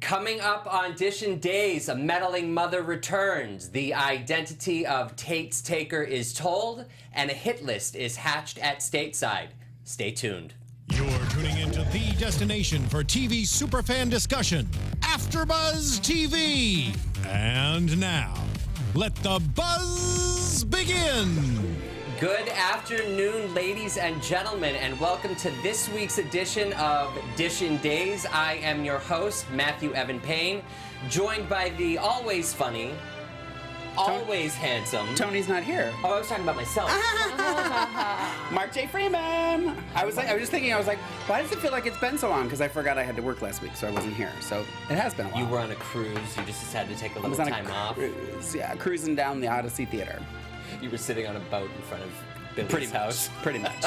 Coming up on DISHIN Days, a meddling mother returns, the identity of Tate's taker is told, and a hit list is hatched at stateside. Stay tuned. You're tuning into the destination for TV superfan discussion, AfterBuzz TV. And now, let the buzz begin. Good afternoon, ladies and gentlemen, and welcome to this week's edition of DISHIN Days. I am your host, Matthew Evan Paine, joined by the always funny, always handsome... Tony's not here. Oh, I was talking about myself. Mark J. Freeman. I was just thinking, why does it feel like it's been so long? Because I forgot I had to work last week, so I wasn't here. So it has been a while. You were on a cruise. You just decided to take a little time off. Yeah, cruising down the Odyssey Theater. You were sitting on a boat in front of Billy's house. Pretty much.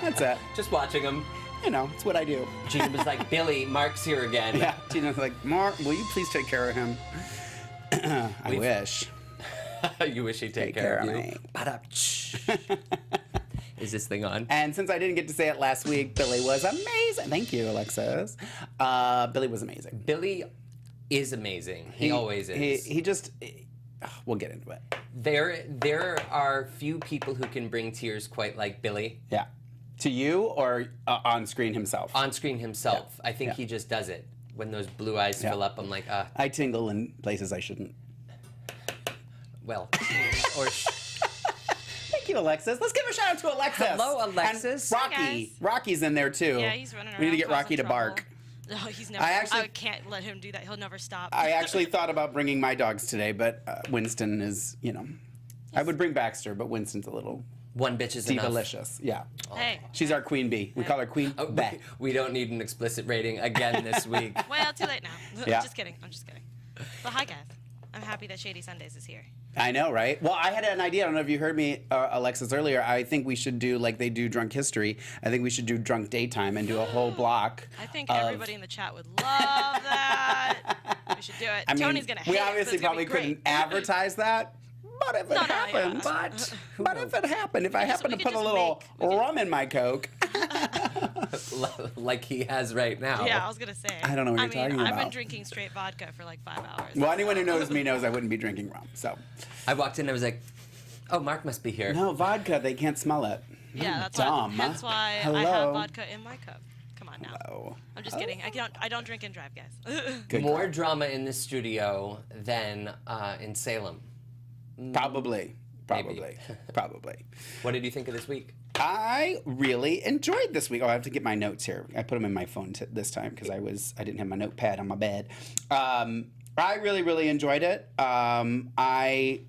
That's it. Just watching him. You know, it's what I do. Gina was like, Billy, Mark's here again. Yeah, Gina's like, Mark, will you please take care of him? I wish. You wish he'd take care of you. Me. Is this thing on? And since I didn't get to say it last week, Billy was amazing. Thank you, Alexis. Billy was amazing. Billy is amazing. He always is. He just... We'll get into it. There are few people who can bring tears quite like Billy. Yeah. To you or on screen himself? On screen himself. Yeah. I think he just does it. When those blue eyes fill up, I'm like, I tingle in places I shouldn't. Well, or... Thank you, Alexis. Let's give a shout out to Alexis. Hello, Alexis. And Rocky. Hi, guys. Rocky's in there, too. Yeah, he's running around. We need to get causing Rocky to trouble. bark. No, he's never. I can't let him do that. He'll never stop. I actually thought about bringing my dogs today, but Winston is, you know. I would bring Baxter, but Winston's a little... One bitch is enough. Delicious, yeah. Hey. She's our queen bee. We call her Queen Bee. We don't need an explicit rating again this week. Well, too late now. Yeah. I'm just kidding. Well, hi, guys. I'm happy that Shady Sundays is here. I know, right? Well, I had an idea. I don't know if you heard me, Alexis, earlier. I think we should do, like they do Drunk History, I think we should do Drunk Daytime and do a whole block. I think everybody in the chat would love that. We should do it. I mean, Tony's going to hate we it, but obviously it's gonna probably be great. couldn't advertise that. But if it happened, but if it happened, if I happen to put a little rum in my Coke. Like he has right now. Yeah, I was going to say. I don't know what you're talking about. I've been drinking straight vodka for like 5 hours. Well, anyone who knows me knows I wouldn't be drinking rum, so. I walked in and I was like, oh, Mark must be here. No, vodka, they can't smell it. Yeah, that's dumb. Hence why I have vodka in my cup. Come on now. Hello. I'm just kidding. I don't drink and drive, guys. Good More girl. drama in this studio than in Salem. Probably. Maybe. What did you think of this week? I really enjoyed this week. Oh, I have to get my notes here. I put them in my phone this time because I didn't have my notepad on my bed. I really enjoyed it. I mean, I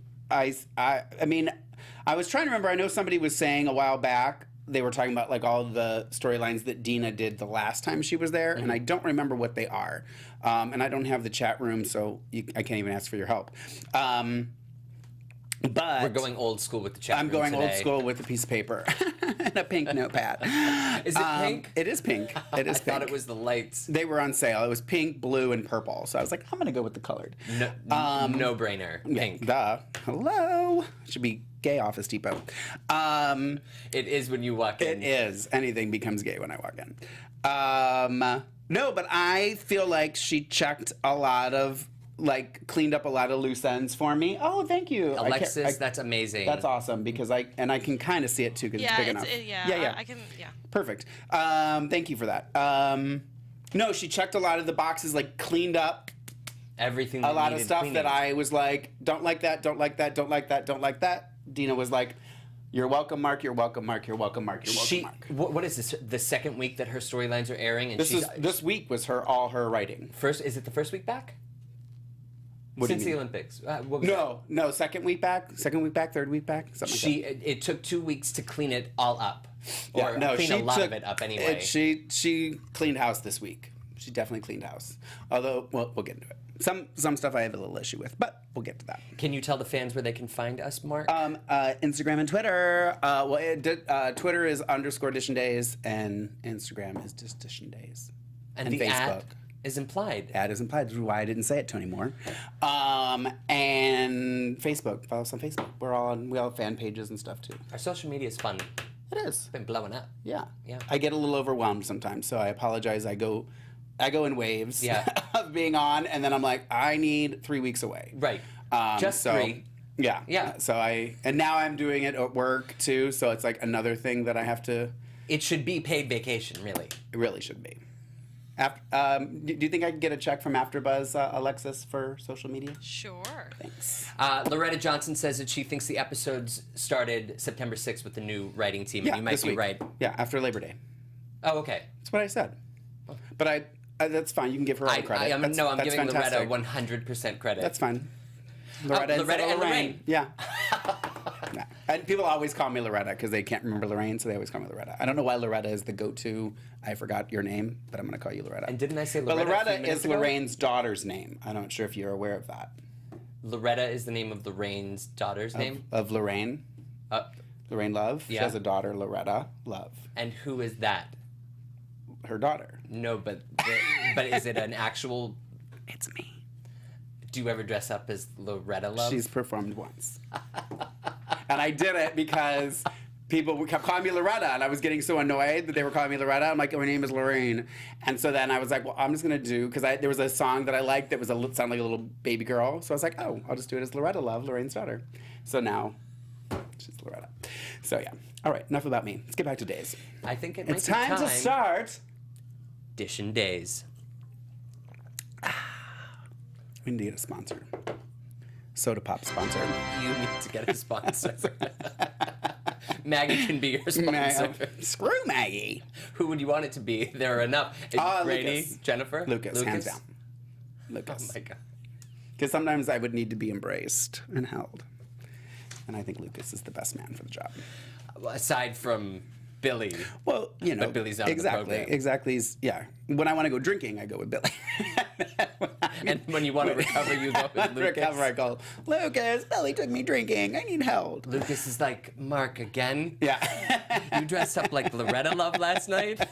was trying to remember. I know somebody was saying a while back they were talking about like all the storylines that Dina did the last time she was there, and I don't remember what they are. And I don't have the chat room, so I can't even ask for your help. But we're going old school with the chat room I'm going today. old school with a piece of paper and a pink notepad. Is it pink? It is pink. It is I pink. thought it was the lights. They were on sale. It was pink, blue, and purple. So I was like, I'm going to go with the colored. No brainer. Pink. Duh. Hello. Should be gay Office Depot. It is when you walk in. It is. Anything becomes gay when I walk in. No, but I feel like she checked a lot of, cleaned up a lot of loose ends for me. Oh, thank you. Alexis, that's amazing. That's awesome because I can kind of see it too because it's big enough. Yeah. I can. Yeah. Perfect. Thank you for that. No, she checked a lot of the boxes, cleaned up everything. A lot of needed stuff cleaning. that I was like, don't like that, don't like that, don't like that, don't like that. Dina was like, you're welcome, Mark. You're welcome, Mark. You're welcome, Mark. You're welcome, Mark. What is this? The second week that her storylines are airing, and this week was all her writing. Is it the first week back? What Since do you the mean? Olympics. No, second week back, third week back, something like that. It took 2 weeks to clean it all up. Yeah, Or clean a lot of it up anyway. She cleaned house this week. She definitely cleaned house. Although, well, we'll get into it. Some stuff I have a little issue with, but we'll get to that. Can you tell the fans where they can find us, Mark? Instagram and Twitter. Twitter is _DISHIN Days, and Instagram is just DISHIN Days. And the Facebook. ad is implied. Ad is implied. This is why I didn't say it to anymore. And Facebook. Follow us on Facebook. We all have fan pages and stuff too. Our social media is fun. It is. It's been blowing up. Yeah. Yeah. I get a little overwhelmed sometimes, so I apologize. I go I go in waves Yeah. of being on, and then I'm like, I need 3 weeks away. Right. Just so, 3. Yeah. Yeah. So and now I'm doing it at work too, so it's like another thing that I have to. It should be paid vacation, really. It really should be. Do you think I can get a check from AfterBuzz, Alexis, for social media? Sure. Thanks. Loretta Johnson says that she thinks the episodes started September 6th with the new writing team, and Yeah, you might this be week. right. Yeah, after Labor Day. Oh, okay. That's what I said. But I that's fine. You can give her all the credit. I'm That's giving fantastic. Loretta 100% credit. That's fine. Loretta, Loretta and Lorraine. Yeah. Yeah. And people always call me Loretta because they can't remember Lorraine, so they always call me Loretta. I don't know why Loretta is the go-to. I forgot your name, but I'm going to call you Loretta. And didn't I say But Loretta? Loretta is Lorraine's daughter's name. I'm not sure if you're aware of that. Loretta is the name of Lorraine's daughter's name? Of Lorraine. Lorraine Love. Yeah. She has a daughter, Loretta Love. And who is that? Her daughter. No, but is it an actual... It's me. Do you ever dress up as Loretta Love? She's performed once. And I did it because people kept calling me Loretta, and I was getting so annoyed that they were calling me Loretta. I'm like, my name is Lorraine. And so then I was like, well, I'm just going to do, because there was a song that I liked that was sounded like a little baby girl. So I was like, oh, I'll just do it as Loretta Love, Lorraine's daughter. So now she's Loretta. So yeah. All right, enough about me. Let's get back to days. I think it might It's be time to start. DISHIN Days. We need a sponsor. Soda pop sponsor. You need to get a sponsor. Maggie can be your sponsor. Screw Maggie. Who would you want it to be? There are enough. Is Brady, Lucas. Jennifer? Lucas, hands down. Lucas. Oh my God. Because sometimes I would need to be embraced and held. And I think Lucas is the best man for the job. Aside from Billy. Well, you know. But Billy's not exactly, on the program. Exactly. Yeah. When I want to go drinking, I go with Billy. And when you want to recover, you go with Lucas. Recover, I go, Lucas, Billy took me drinking. I need held. Lucas is like, Mark, again? Yeah. You dressed up like Loretta Love last night?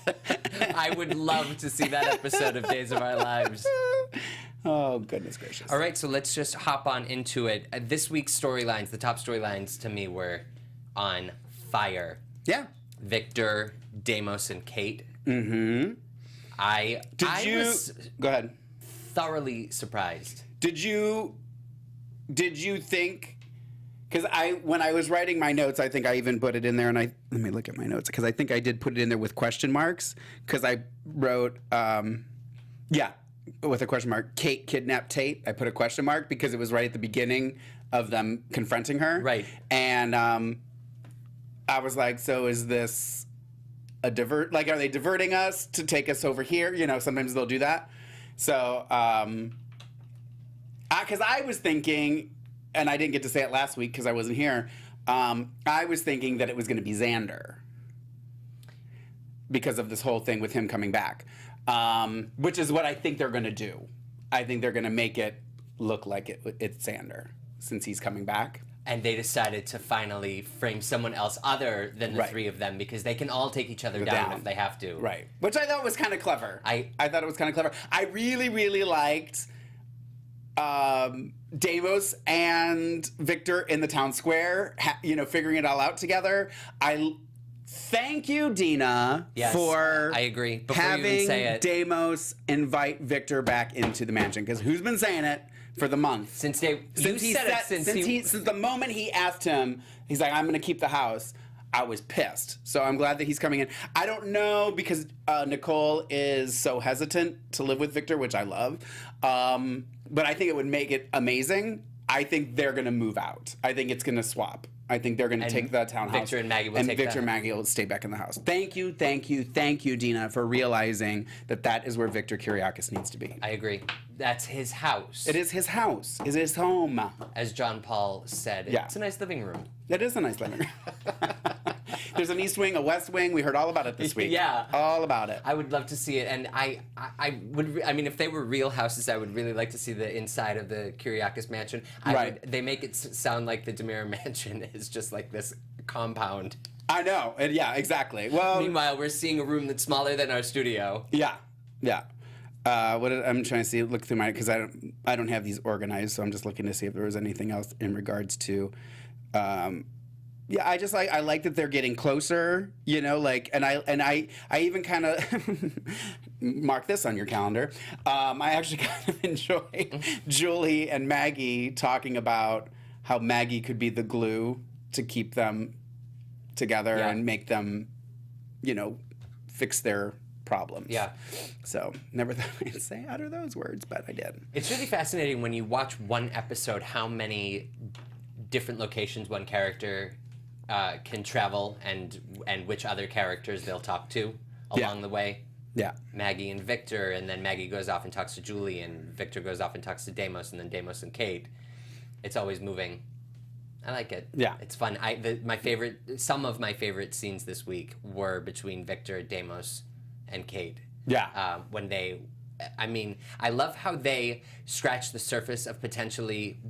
I would love to see that episode of Days of Our Lives. Oh, goodness gracious. All right, so let's just hop on into it. This week's storylines, the top storylines to me were on fire. Yeah. Victor, Deimos, and Kate. Mm-hmm. I was Go ahead. thoroughly surprised. Did you think? Because when I was writing my notes, I think I even put it in there, and let me look at my notes because I think I did put it in there with question marks because I wrote, with a question mark. Kate kidnapped Tate. I put a question mark because it was right at the beginning of them confronting her. Right. And I was like, so is this a divert? Like, are they diverting us to take us over here? You know, sometimes they'll do that. So, because I was thinking, and I didn't get to say it last week because I wasn't here, I was thinking that it was going to be Xander because of this whole thing with him coming back, which is what I think they're going to do. I think they're going to make it look like it's Xander since he's coming back. And they decided to finally frame someone else other than the Right. three of them because they can all take each other down if they have to. Right. Which I thought was kind of clever. I thought it was kind of clever. I really, really liked Deimos and Victor in the town square, figuring it all out together. Thank you, Dina, Yes, for I agree. Before you having even say it. Deimos invite Victor back into the mansion. Because who's been saying it for the month? Since the moment he asked him, he's like, I'm going to keep the house. I was pissed. So I'm glad that he's coming in. I don't know because Nicole is so hesitant to live with Victor, which I love. But I think it would make it amazing. I think they're going to move out. I think it's going to swap. I think they're going to take the townhouse. Victor and Maggie will and take Victor that. and Maggie will stay back in the house. Thank you, Dina, for realizing that is where Victor Kiriakis needs to be. I agree. That's his house. It is his house. It is his home. As John Paul said. Yeah. It's a nice living room. It is a nice living room. There's an east wing, a west wing. We heard all about it this week. Yeah. All about it. I would love to see it, and I mean, if they were real houses, I would really like to see the inside of the Kiriakis mansion. They make it sound like the Demira mansion is just like this compound. I know. And yeah, exactly. Well, Meanwhile, we're seeing a room that's smaller than our studio. yeah. I'm trying to see, look through because I don't have these organized, so I'm just looking to see if there was anything else in regards to. I just like that they're getting closer, and I even kind of mark this on your calendar. I actually kind of enjoy Julie and Maggie talking about how Maggie could be the glue to keep them together and make them, fix their problems. Yeah. So never thought I'd say utter those words, but I did. It's really fascinating when you watch one episode how many different locations one character can travel and which other characters they'll talk to along the way. Yeah. Maggie and Victor, and then Maggie goes off and talks to Julie, and Victor goes off and talks to Deimos, and then Deimos and Kate. It's always moving. I like it. Yeah. It's fun. Some of my favorite scenes this week were between Victor, Deimos, and Kate. Yeah. When I love how they scratch the surface of potentially,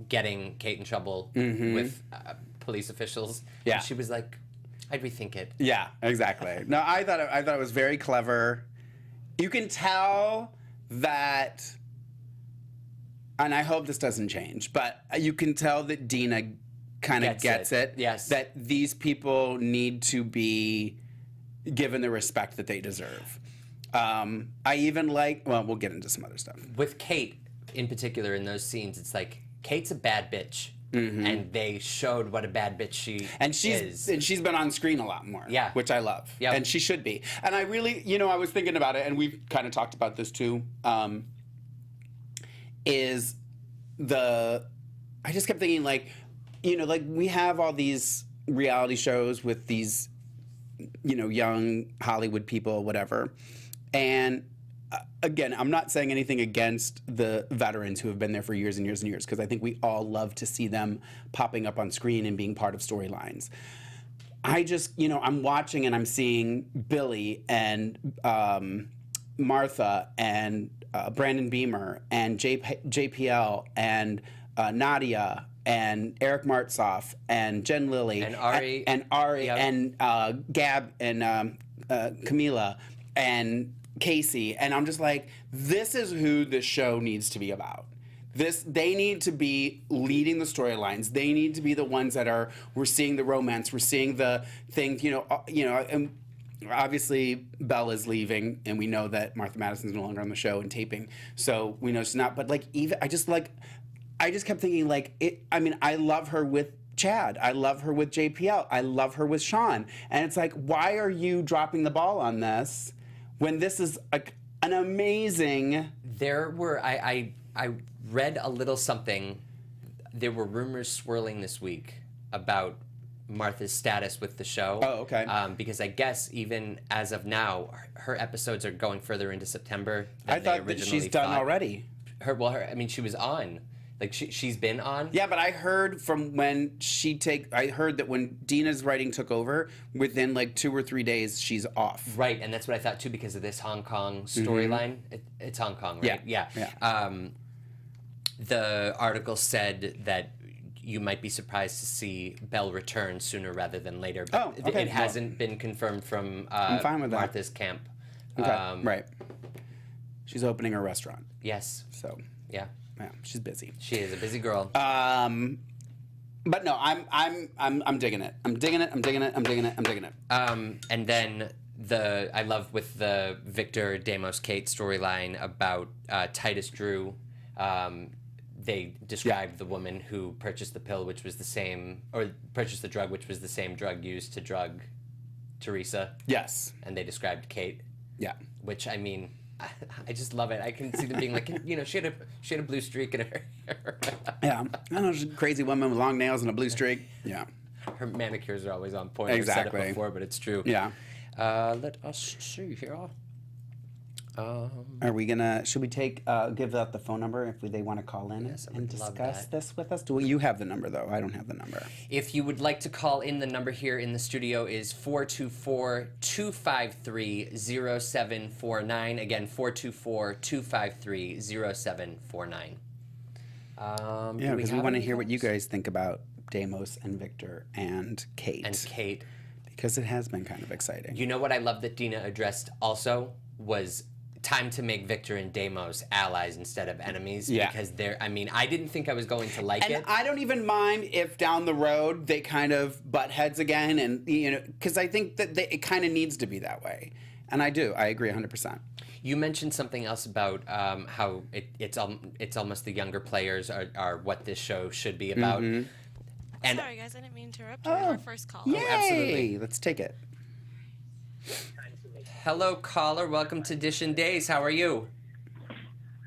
getting Kate in trouble with police officials. Yeah. And she was like, I'd rethink it. Yeah, exactly. No, I thought it was very clever. You can tell that, and I hope this doesn't change, but you can tell that Dina kind of gets it. Yes. That these people need to be given the respect that they deserve. I even we'll get into some other stuff. With Kate, in particular, in those scenes, it's like, Kate's a bad bitch. And they showed what a bad bitch she is. And she's been on screen a lot more. Yeah. Which I love. Yep. And she should be. And I really, I was thinking about it, and we've kind of talked about this too, I just kept thinking, we have all these reality shows with these, young Hollywood people, whatever. And again, I'm not saying anything against the veterans who have been there for years and years and years, because I think we all love to see them popping up on screen and being part of storylines. I just, I'm watching and I'm seeing Billy and Martha and Brandon Beamer and JPL and Nadia and Eric Martzoff and Jen Lilly and Ari and Gab and Camila and Casey, and I'm just like, this is who this show needs to be about. They need to be leading the storylines. They need to be the ones that we're seeing the romance, we're seeing the things, and obviously Bella's leaving, and we know that Martha Madison's no longer on the show and taping, so we know she's not. But I just kept thinking I love her with Chad. I love her with JPL. I love her with Sean. And it's like, why are you dropping the ball on this when this is an amazing... There were... I read a little something. There were rumors swirling this week about Martha's status with the show. Oh, okay. Because I guess even as of now, her episodes are going further into September than I thought that she's done already. She was on. She's been on. Yeah, but I heard from when I heard that when Dina's writing took over, within 2 or 3 days, she's off. Right, and that's what I thought too, because of this Hong Kong storyline. It's Hong Kong, right? Yeah. The article said that you might be surprised to see Belle return sooner rather than later. But okay. It hasn't been confirmed from I'm fine with that. Martha's camp. Okay, right. She's opening a restaurant. Yes. So yeah, she's busy. She is a busy girl. But no, I'm digging it. I'm digging it. And then I love with the Victor Deimos Kate storyline about Titus Drew. They described the woman who purchased the pill, which was the same, or purchased the drug, which was the same drug used to drug Teresa. Yes. And they described Kate. Yeah. Which, I mean, I just love it. I can see them being like, she had a blue streak in her hair. Yeah. I don't know, she's a crazy woman with long nails and a blue streak. Yeah. Her manicures are always on point. Exactly. I've said it before, but it's true. Yeah. Let us see here. Are we gonna? Should we give out the phone number if they want to call in and discuss this with us? You have the number though. I don't have the number. If you would like to call in, the number here in the studio is 424-253-0749. Again, 424-253-0749. Yeah, because we want to hear what you guys think about Deimos and Victor and Kate. Because it has been kind of exciting. You know what I love that Dina addressed also was time to make Victor and Deimos allies instead of enemies. Yeah. Because I didn't think I was going to like it. And I don't even mind if down the road they kind of butt heads again, and because I think that it kind of needs to be that way. And I do. I agree 100%. You mentioned something else about how it's almost the younger players are what this show should be about. Mm-hmm. And Sorry, guys, I didn't mean to interrupt you. Our first call. Yay! absolutely. Let's take it. hello, caller. Welcome to DISHIN Days. How are you?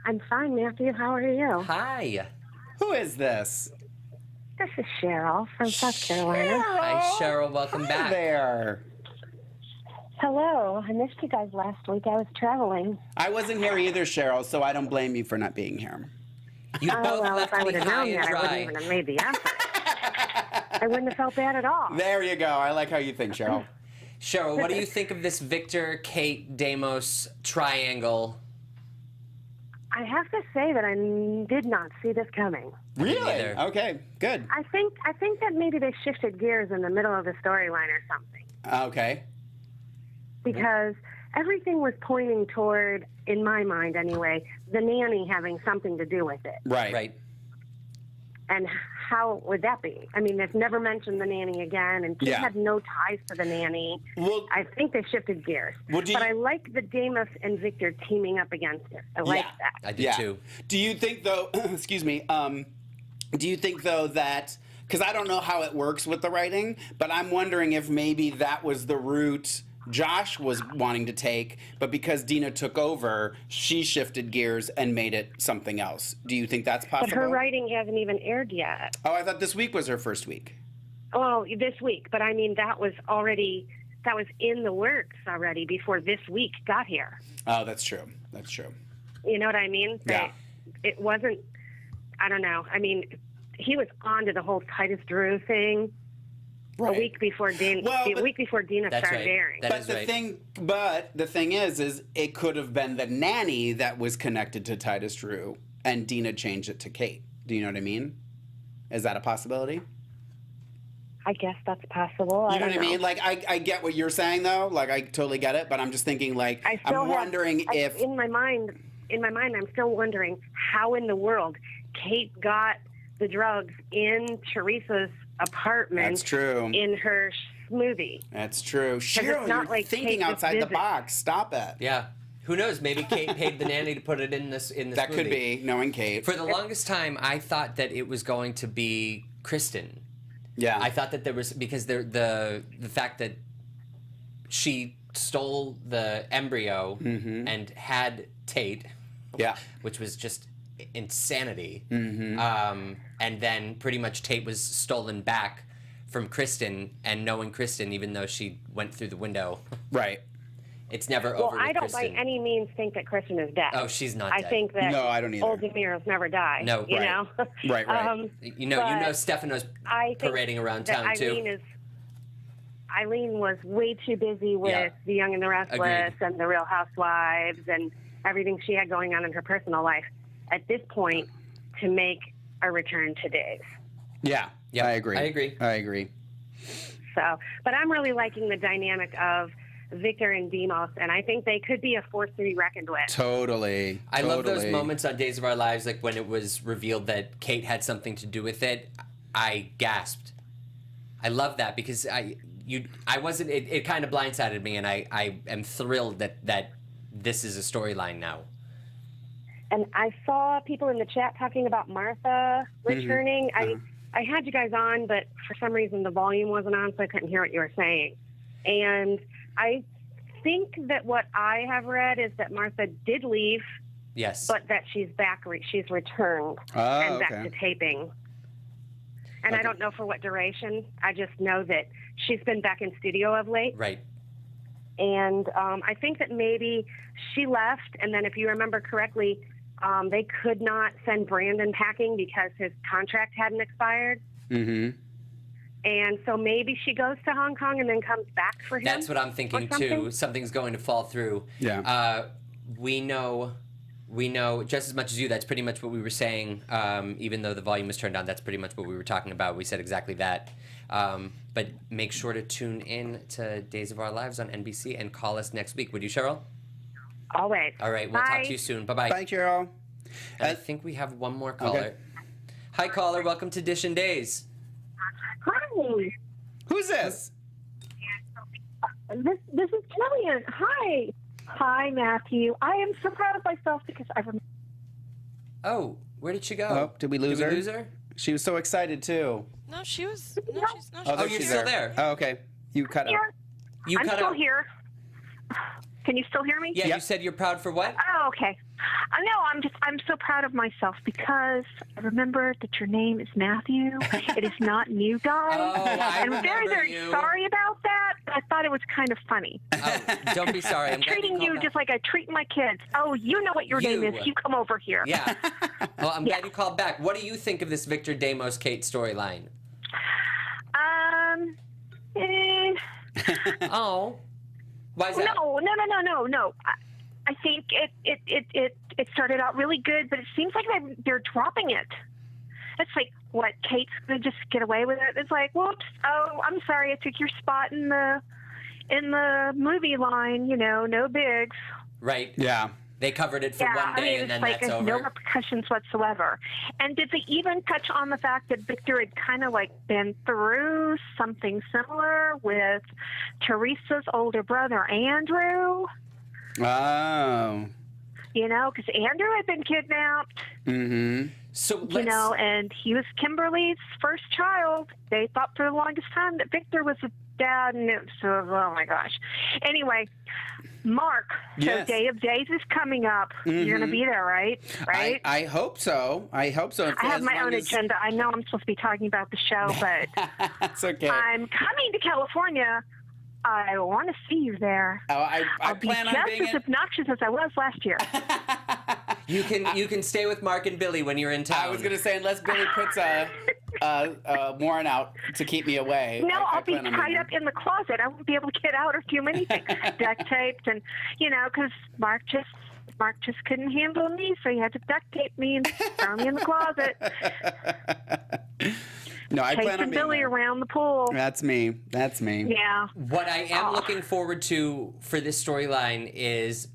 I'm fine, Matthew. How are you? Hi. Who is this? This is Cheryl from South Carolina. Hi, Cheryl. Welcome Hi back. there. Hello. I missed you guys last week. I was traveling. I wasn't here either, Cheryl, so I don't blame you for not being here. You both Well, left if I me would have high known and that, I wouldn't dry. even have made the effort. I wouldn't have felt bad at all. There you go. I like how you think, Cheryl. Cheryl, what do you think of this Victor, Kate, Deimos triangle? I have to say that I did not see this coming. Really? neither. Okay, good. I think that maybe they shifted gears in the middle of the storyline or something. Okay. Because everything was pointing toward, in my mind anyway, the nanny having something to do with it. Right. Right. And how would that be? I mean, they've never mentioned the nanny again, and Kate Yeah. had no ties to the nanny. Well, I think they shifted gears. Well, do but you- I like the Deimos and Victor teaming up against it. I like Yeah. that. I did too. Do you think though? Excuse me. Do you think though that because I don't know how it works with the writing, but I'm wondering if maybe that was the route Josh was wanting to take, but because Dina took over, she shifted gears and made it something else. Do you think that's possible? But her writing hasn't even aired yet. Oh, I thought this week was her first week. Oh, this week. But I mean, that was in the works already before this week got here. Oh, that's true. That's true. You know what I mean? Yeah. It wasn't, I don't know. I mean, he was on to the whole Titus Drew thing a week before Dina, Well, a but- week before Dina That's started right. airing. That But is the right. thing is it could have been the nanny that was connected to Titus Drew, and Dina changed it to Kate. Do you know what I mean? Is that a possibility? I guess that's possible. You know I what don't I mean? Like, I get what you're saying, though. Like, I totally get it, but I'm just thinking, like, I'm wondering if... in my mind, I'm still wondering how in the world Kate got the drugs in Teresa's apartment. That's true. In her smoothie. That's true. it's Cheryl, not you're like thinking Kate just outside the visits. box. Stop it. Yeah. Who knows? Maybe Kate paid the nanny to put it in this That could movie. be, knowing Kate. For the longest time, I thought that it was going to be Kristen. Yeah. I thought that there was because the fact that she stole the embryo and had Tate, Yeah. which was just insanity. Mm-hmm. And then pretty much Tate was stolen back from Kristen, and knowing Kristen, even though she went through the window, Right. it's never Well, over with I don't Kristen. by any means think that Kristen is dead. Oh, she's not I dead. think that No, I don't either. old DeMiros never die. No, you right. know. Right, right. You know but Stefano's I think parading around that town too. Eileen was way too busy with Yeah. The Young and the Restless Agreed. and The Real Housewives and everything she had going on in her personal life at this point to make a return to Days. Yeah. Yeah, I agree. I agree. I agree. So, but I'm really liking the dynamic of Victor and Deimos, and I think they could be a force to be reckoned with. Totally. I love those Totally. moments on Days of Our Lives, like when it was revealed that Kate had something to do with it. I gasped. I love that because I wasn't. It kind of blindsided me, and I am thrilled that this is a storyline now. And I saw people in the chat talking about Martha returning. I had you guys on, but for some reason the volume wasn't on, so I couldn't hear what you were saying. And I think that what I have read is that Martha did leave, Yes. but that she's back. She's returned Oh, and back okay. to taping. And I don't know for what duration. I just know that she's been back in studio of late. Right. And I think that maybe she left, and then if you remember correctly, they could not send Brandon packing because his contract hadn't expired. Mm-hmm. And so maybe she goes to Hong Kong and then comes back for him. That's what I'm thinking or something. too. Something's going to fall through. Yeah. We know just as much as you. That's pretty much what we were saying. Even though the volume was turned on, that's pretty much what we were talking about. We said exactly that. But make sure to tune in to Days of Our Lives on NBC and call us next week. Would you, Cheryl? Always. All right. We'll Bye. talk to you soon. Bye-bye. Bye, Carol. And I think we have one more caller. Okay. Hi, caller. Welcome to DISHIN Days. Hi. Who's this? This is Jillian. Hi, Matthew. I am so proud of myself because I remember. Oh, where did she go? Oh, did we lose her? Did we lose her? She was so excited too. No, she was. No, she's not. Oh, you're still there. Oh, okay. You cut out. You I'm cut still out. here. Can you still hear me? Yeah, Yep. you said you're proud for what? Oh, okay. No, I'm so proud of myself because I remember that your name is Matthew. It is not new guy. Oh, I I'm very, remember very you. sorry about that. But I thought it was kind of funny. Oh, don't be sorry. I'm glad Treating you called just back. like I treat my kids. Oh, you know what your name is. You come over here. Yeah. Well, I'm Yeah. glad you called back. What do you think of this Victor Damos Kate storyline? Oh. Why is that? No. I think it started out really good, but it seems like they're dropping it. It's like, what, Kate's gonna just get away with it? It's like, whoops, oh, I'm sorry, I took your spot in the movie line, no bigs. Right. Yeah. They covered it for Yeah, one day and it's then like that's over. no repercussions whatsoever. And did they even touch on the fact that Victor had kind of like been through something similar with Teresa's older brother, Andrew? Oh. Because Andrew had been kidnapped, Mm-hmm. So let's, and he was Kimberly's first child. They thought for the longest time that Victor was the dad, and oh my gosh. Anyway, Mark, so Yes. Day of Days is coming up. You're going to be there, right? Right? I hope so. I hope so. I have my own agenda. I know I'm supposed to be talking about the show, but That's okay. I'm coming to California. I want to see you there. Oh, I I'll be plan on just being as obnoxious as I was last year. you can stay with Mark and Billy when you're in town. I was gonna say unless Billy puts a warrant out to keep me away. No, I I'll be plan on tied being up in the closet. I won't be able to get out or do anything. Duct taped, and because Mark just couldn't handle me, so he had to duct tape me and throw me in the closet. No, I plan on Chasing being Billy there. around the pool. That's me. That's me. Yeah. What I am looking forward to for this storyline is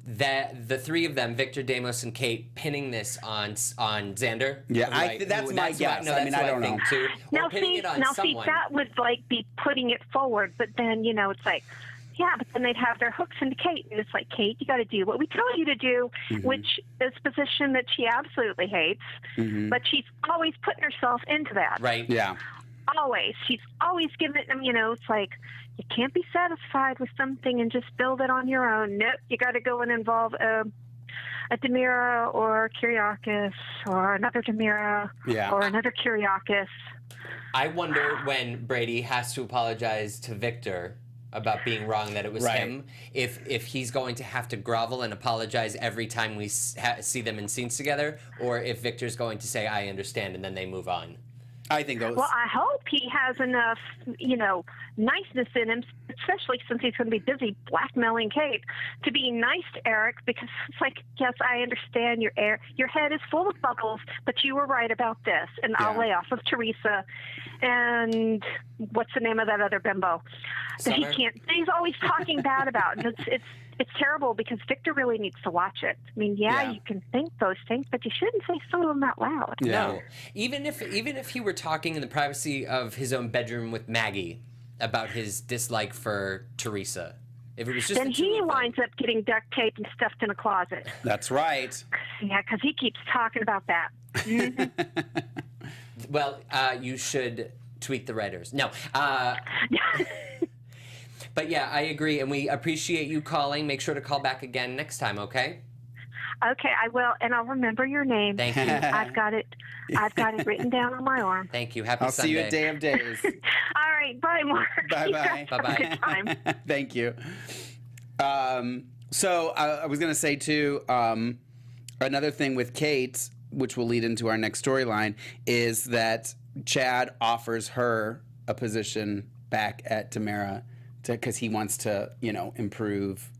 that the three of them, Victor, Damos, and Kate, pinning this on Xander. Yeah, Right. that's my guess. No, I that's mean, what I don't think know. too. Or Now pinning see, it on someone. that would be putting it forward, but then it's like, yeah, but then they'd have their hooks into Kate, and it's like, Kate, you got to do what we tell you to do, which is a position that she absolutely hates, but she's always putting herself into that. Right. Yeah. Always. She's always giving them, it's like, you can't be satisfied with something and just build it on your own. Nope, you got to go and involve a Demira or Kyriakis or another Demira or another Kyriakis. I wonder when Brady has to apologize to Victor about being wrong that it was him, if he's going to have to grovel and apologize every time we see them in scenes together, or if Victor's going to say, I understand, and then they move on. I think those. Well, I hope he has enough, niceness in him, especially since he's going to be busy blackmailing Kate, to be nice to Eric, because it's like, yes, I understand your head is full of bubbles, but you were right about this, and I'll lay off of Teresa, and what's the name of that other bimbo that he Summer? can't? He's always talking bad about, and it's terrible because Victor really needs to watch it. I mean, you can think those things, but you shouldn't say some of them out loud. Yeah. No, even if he were talking in the privacy of his own bedroom with Maggie about his dislike for Teresa, if it was just Then the two he of them- winds up getting duct taped and stuffed in a closet. That's right. Yeah, because he keeps talking about that. Well, you should tweet the writers. No. But yeah, I agree, and we appreciate you calling. Make sure to call back again next time, okay? Okay, I will, and I'll remember your name. Thank you. I've got it written down on my arm. Thank you. Happy I'll Sunday. see you at Day of Days. All right, bye, Mark. Bye-bye. You guys have a good time. Thank you. So I was going to say, too, another thing with Kate, which will lead into our next storyline, is that Chad offers her a position back at Demira because he wants to, improve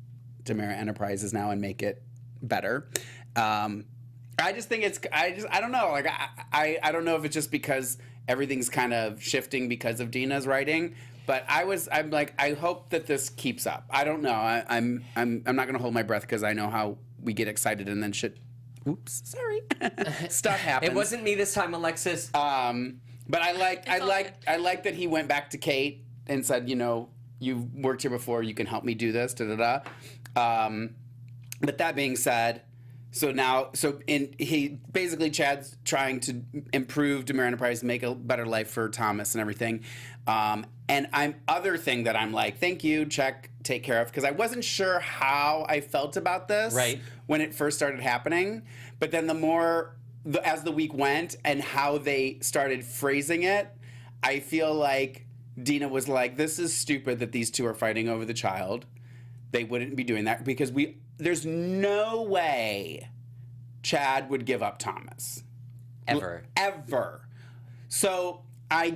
Demira Enterprises now and make it better. I just think I don't know. Like, I don't know if it's just because everything's kind of shifting because of Dina's writing, but I'm like, I hope that this keeps up. I don't know. I'm not going to hold my breath because I know how we get excited and then shit. Oops, sorry. Stuff happens. It wasn't me this time, Alexis. But I like that he went back to Kate and said, you've worked here before, you can help me do this, But that being said, Chad's trying to improve Demir Enterprise, make a better life for Thomas and everything. And other thing that I'm like, thank you, check, take care of, because I wasn't sure how I felt about this when it first started happening. But then as the week went and how they started phrasing it, I feel like Dina was like, this is stupid that these two are fighting over the child. They wouldn't be doing that because there's no way Chad would give up Thomas. Ever. So I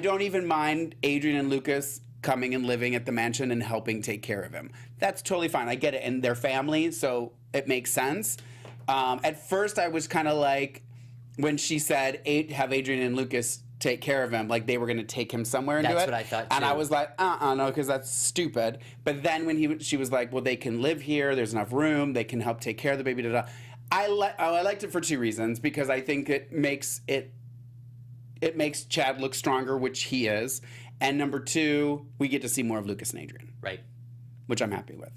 don't even mind Adrian and Lucas coming and living at the mansion and helping take care of him. That's totally fine. I get it. And they're family, so it makes sense. At first, I was kind of like, when she said, have Adrian and Lucas take care of him, like they were going to take him somewhere and do it. That's what I thought, too. And I was like, no, because that's stupid. But then when she was like, well, they can live here. There's enough room. They can help take care of the baby. I liked it for two reasons. Because I think it makes Chad look stronger, which he is. And number two, we get to see more of Lucas and Adrian. Right. Which I'm happy with.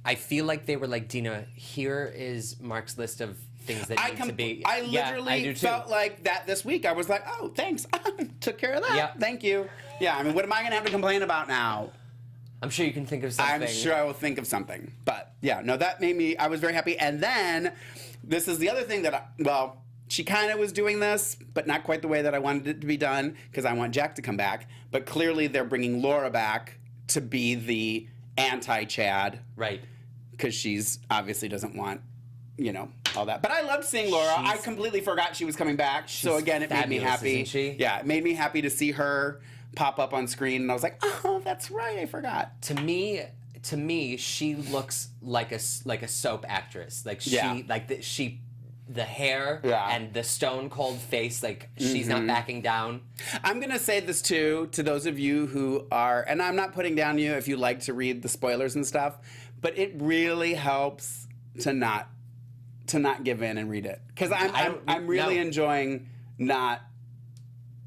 I feel like they were like, Dina, here is Mark's list of things that need to be. I literally felt like that this week. I was like, oh, thanks. Took care of that. Yep. Thank you. Yeah, I mean, what am I going to have to complain about now? I'm sure you can think of something. I'm sure I will think of something. But, yeah, no, that made me, I was very happy. And then, this is the other thing that, she kind of was doing this, but not quite the way that I wanted it to be done, because I want Jack to come back. But clearly they're bringing Laura back to be the anti-Chad. Right. Because she's obviously doesn't want, all that. But I loved seeing Laura. I completely forgot she was coming back. So again, it made me happy. Isn't she? Yeah, it made me happy to see her pop up on screen. And I was like, oh, that's right. I forgot. To me, she looks like a soap actress. Like the hair and the stone cold face, like she's not backing down. I'm going to say this too, to those of you who are, and I'm not putting down you if you like to read the spoilers and stuff, but it really helps to not give in and read it. Because I'm really enjoying not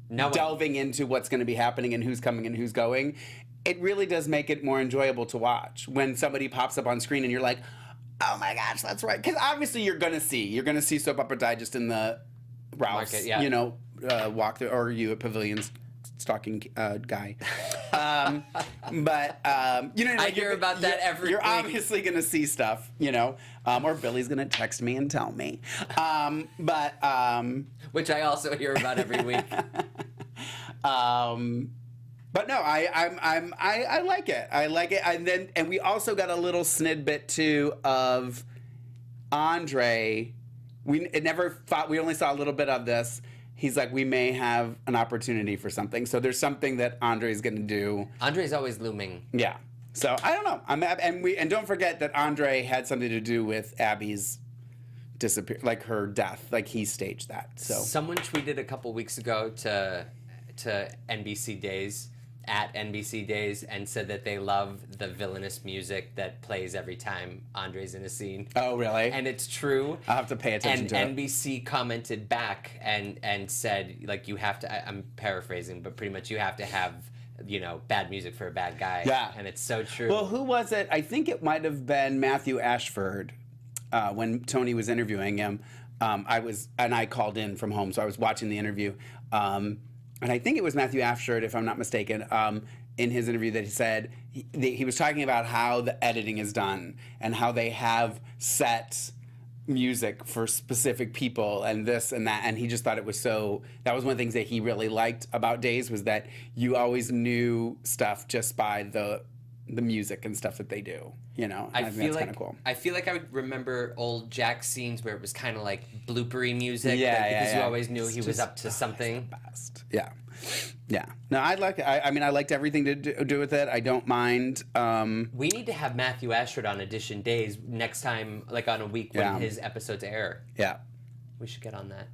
delving into what's going to be happening and who's coming and who's going. It really does make it more enjoyable to watch when somebody pops up on screen and you're like, oh my gosh, that's right. Because obviously you're gonna see Soap Opera Digest in the Ralph's, Market, walk through, or you at Pavilions stalking guy. But I hear about that every You're week. obviously gonna see stuff, or Billy's gonna text me and tell me. Which I also hear about every week. But no, I like it. I like it. And we also got a little snidbit too of Andre. We only saw a little bit of this. He's like, we may have an opportunity for something. So there's something that Andre's going to do. Andre's always looming. Yeah. So I don't know. And don't forget that Andre had something to do with Abby's disappear, like her death. Like he staged that. So someone tweeted a couple weeks ago to NBC Days. At NBC Days, and said that they love the villainous music that plays every time Andre's in a scene. Oh, really? And it's true. I'll have to pay attention to it. And NBC commented back and said, like, you have to, I'm paraphrasing, but pretty much you have to have, bad music for a bad guy. Yeah. And it's so true. Well, who was it? I think it might have been Matthew Ashford when Tony was interviewing him. I called in from home, so I was watching the interview. And I think it was Matthew Ashford, if I'm not mistaken, in his interview that he said he was talking about how the editing is done and how they have set music for specific people and this and that. And he just thought it was that was one of the things that he really liked about Days, was that you always knew stuff just by the music and stuff that they do, I think that's kind of cool. I feel like I would remember old Jack scenes where it was kind of like bloopery music, because you always knew he was up to something. Best. Yeah. No, I liked it. I liked everything to do with it. I don't mind. We need to have Matthew Ashford on Edition Days next time, like on a week when his episodes air. Yeah. We should get on that.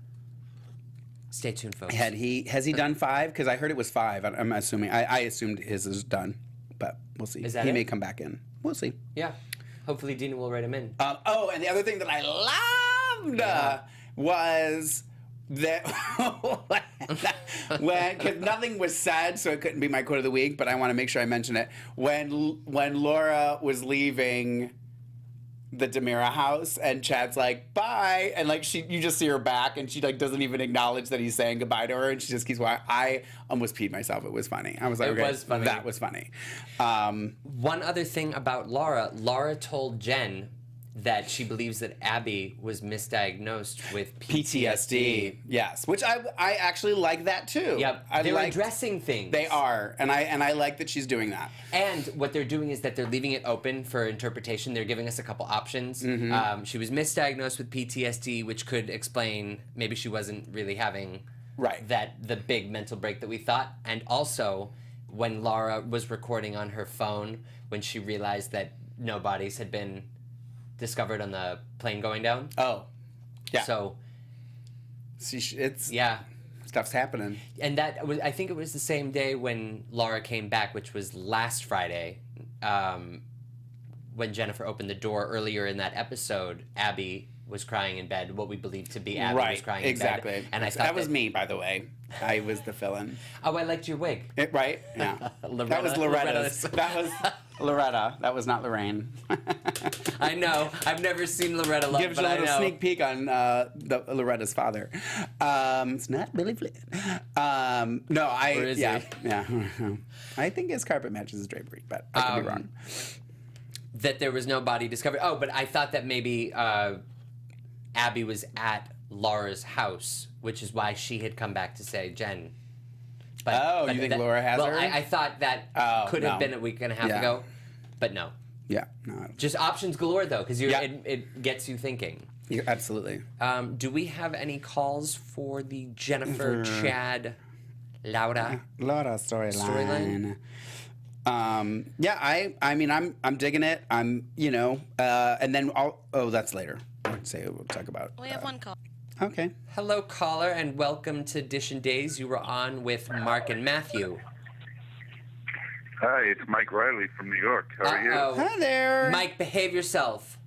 Stay tuned, folks. Has he done 5? Because I heard it was 5. I'm assuming. I assumed his is done. But we'll see. Is that he it? may come back in. We'll see. Yeah. Hopefully Dina will write him in. And the other thing that I loved was that Because nothing was said, so it couldn't be my quote of the week, but I want to make sure I mention it. When Laura was leaving the Demira house and Chad's like, bye, and like you just see her back and she like doesn't even acknowledge that he's saying goodbye to her and she just keeps walking. I almost peed myself. It was funny. I was like, It okay, was funny. that was funny. One other thing about Laura told Jen that she believes that Abby was misdiagnosed with PTSD. Yes, which I actually like that too. Yep, they're addressing things. They are, and I like that she's doing that. And what they're doing is that they're leaving it open for interpretation. They're giving us a couple options. Mm-hmm. She was misdiagnosed with PTSD, which could explain maybe she wasn't really having the big mental break that we thought. And also, when Laura was recording on her phone, when she realized that no bodies had been discovered on the plane going down. Oh, yeah. So, it's stuff's happening. And that was, I think it was the same day when Laura came back, which was last Friday, when Jennifer opened the door earlier in that episode. Abby was crying in bed. What we believe to be Abby was crying in bed. And I thought that was me, by the way. I was the villain. Oh, I liked your wig. Right? Yeah. That was Loretta's. That was Loretta. That was not Lorraine. I know. I've never seen Loretta love, Gives but you a I little know. sneak peek on Loretta's father. It's not Billy Flynn. No, Or is yeah, he? yeah. I think his carpet matches his drapery, but I could be wrong. That there was no body discovered. Oh, but I thought that maybe Abby was at Laura's house, which is why she had come back to say, Jen. But you think Laura has her? I thought that could have been a week and a half ago, but no. Yeah, no. Just options galore, though, because it gets you thinking. Yeah, absolutely. Do we have any calls for the Jennifer, Chad, Laura storyline? Yeah, I mean, I'm digging it. I'm, and then that's later. I'd say we'll talk about. We have one call. Okay. Hello, caller, and welcome to DISHIN Days. You were on with Mark and Matthew. Hi, it's Mike Riley from New York. How are you? Hi there. Mike, behave yourself.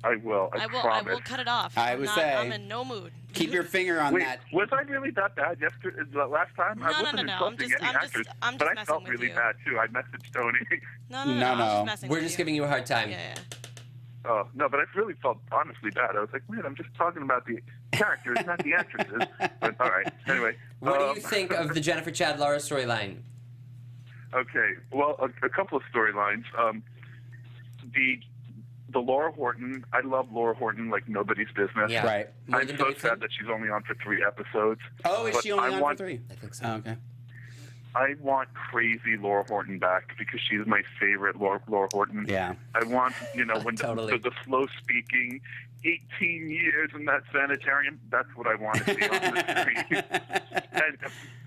I will. I promise. I will cut it off. I'm in no mood. Keep your finger on Wait, that. was I really that bad yesterday? Last time? I wasn't insulting any actors, I'm just but I messing felt with really you. bad too. I messaged Tony. No. No. I'm just messing We're with just you. giving you a hard time. Yeah. Oh no, but I really felt honestly bad. I was like, man, I'm just talking about the characters, not the actresses. But all right. Anyway, What do you think of the Jennifer, Chad, Laura storyline? Okay, well, a couple of storylines. The Laura Horton, I love Laura Horton like nobody's business. Yeah. Right. More I'm than so David sad Finn? that she's only on for 3 episodes. Oh, is But she only I on want- for 3? I think so. Oh, okay. I want crazy Laura Horton back because she's my favorite Laura Horton. Yeah. I want, when Totally. the slow speaking, 18 years in that sanitarium, that's what I want to see on the screen.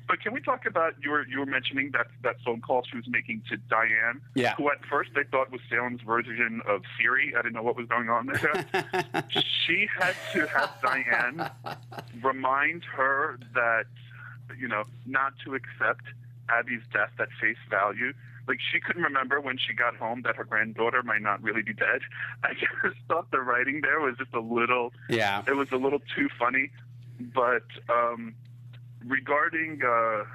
But can we talk about, you were mentioning that phone call she was making to Diane, Yeah. who at first I thought was Salem's version of Siri. I didn't know what was going on there. She had to have Diane remind her that, not to accept Abby's death at face value. Like, she couldn't remember when she got home that her granddaughter might not really be dead. I just thought the writing there was just a little, Yeah. it was a little too funny. But regarding the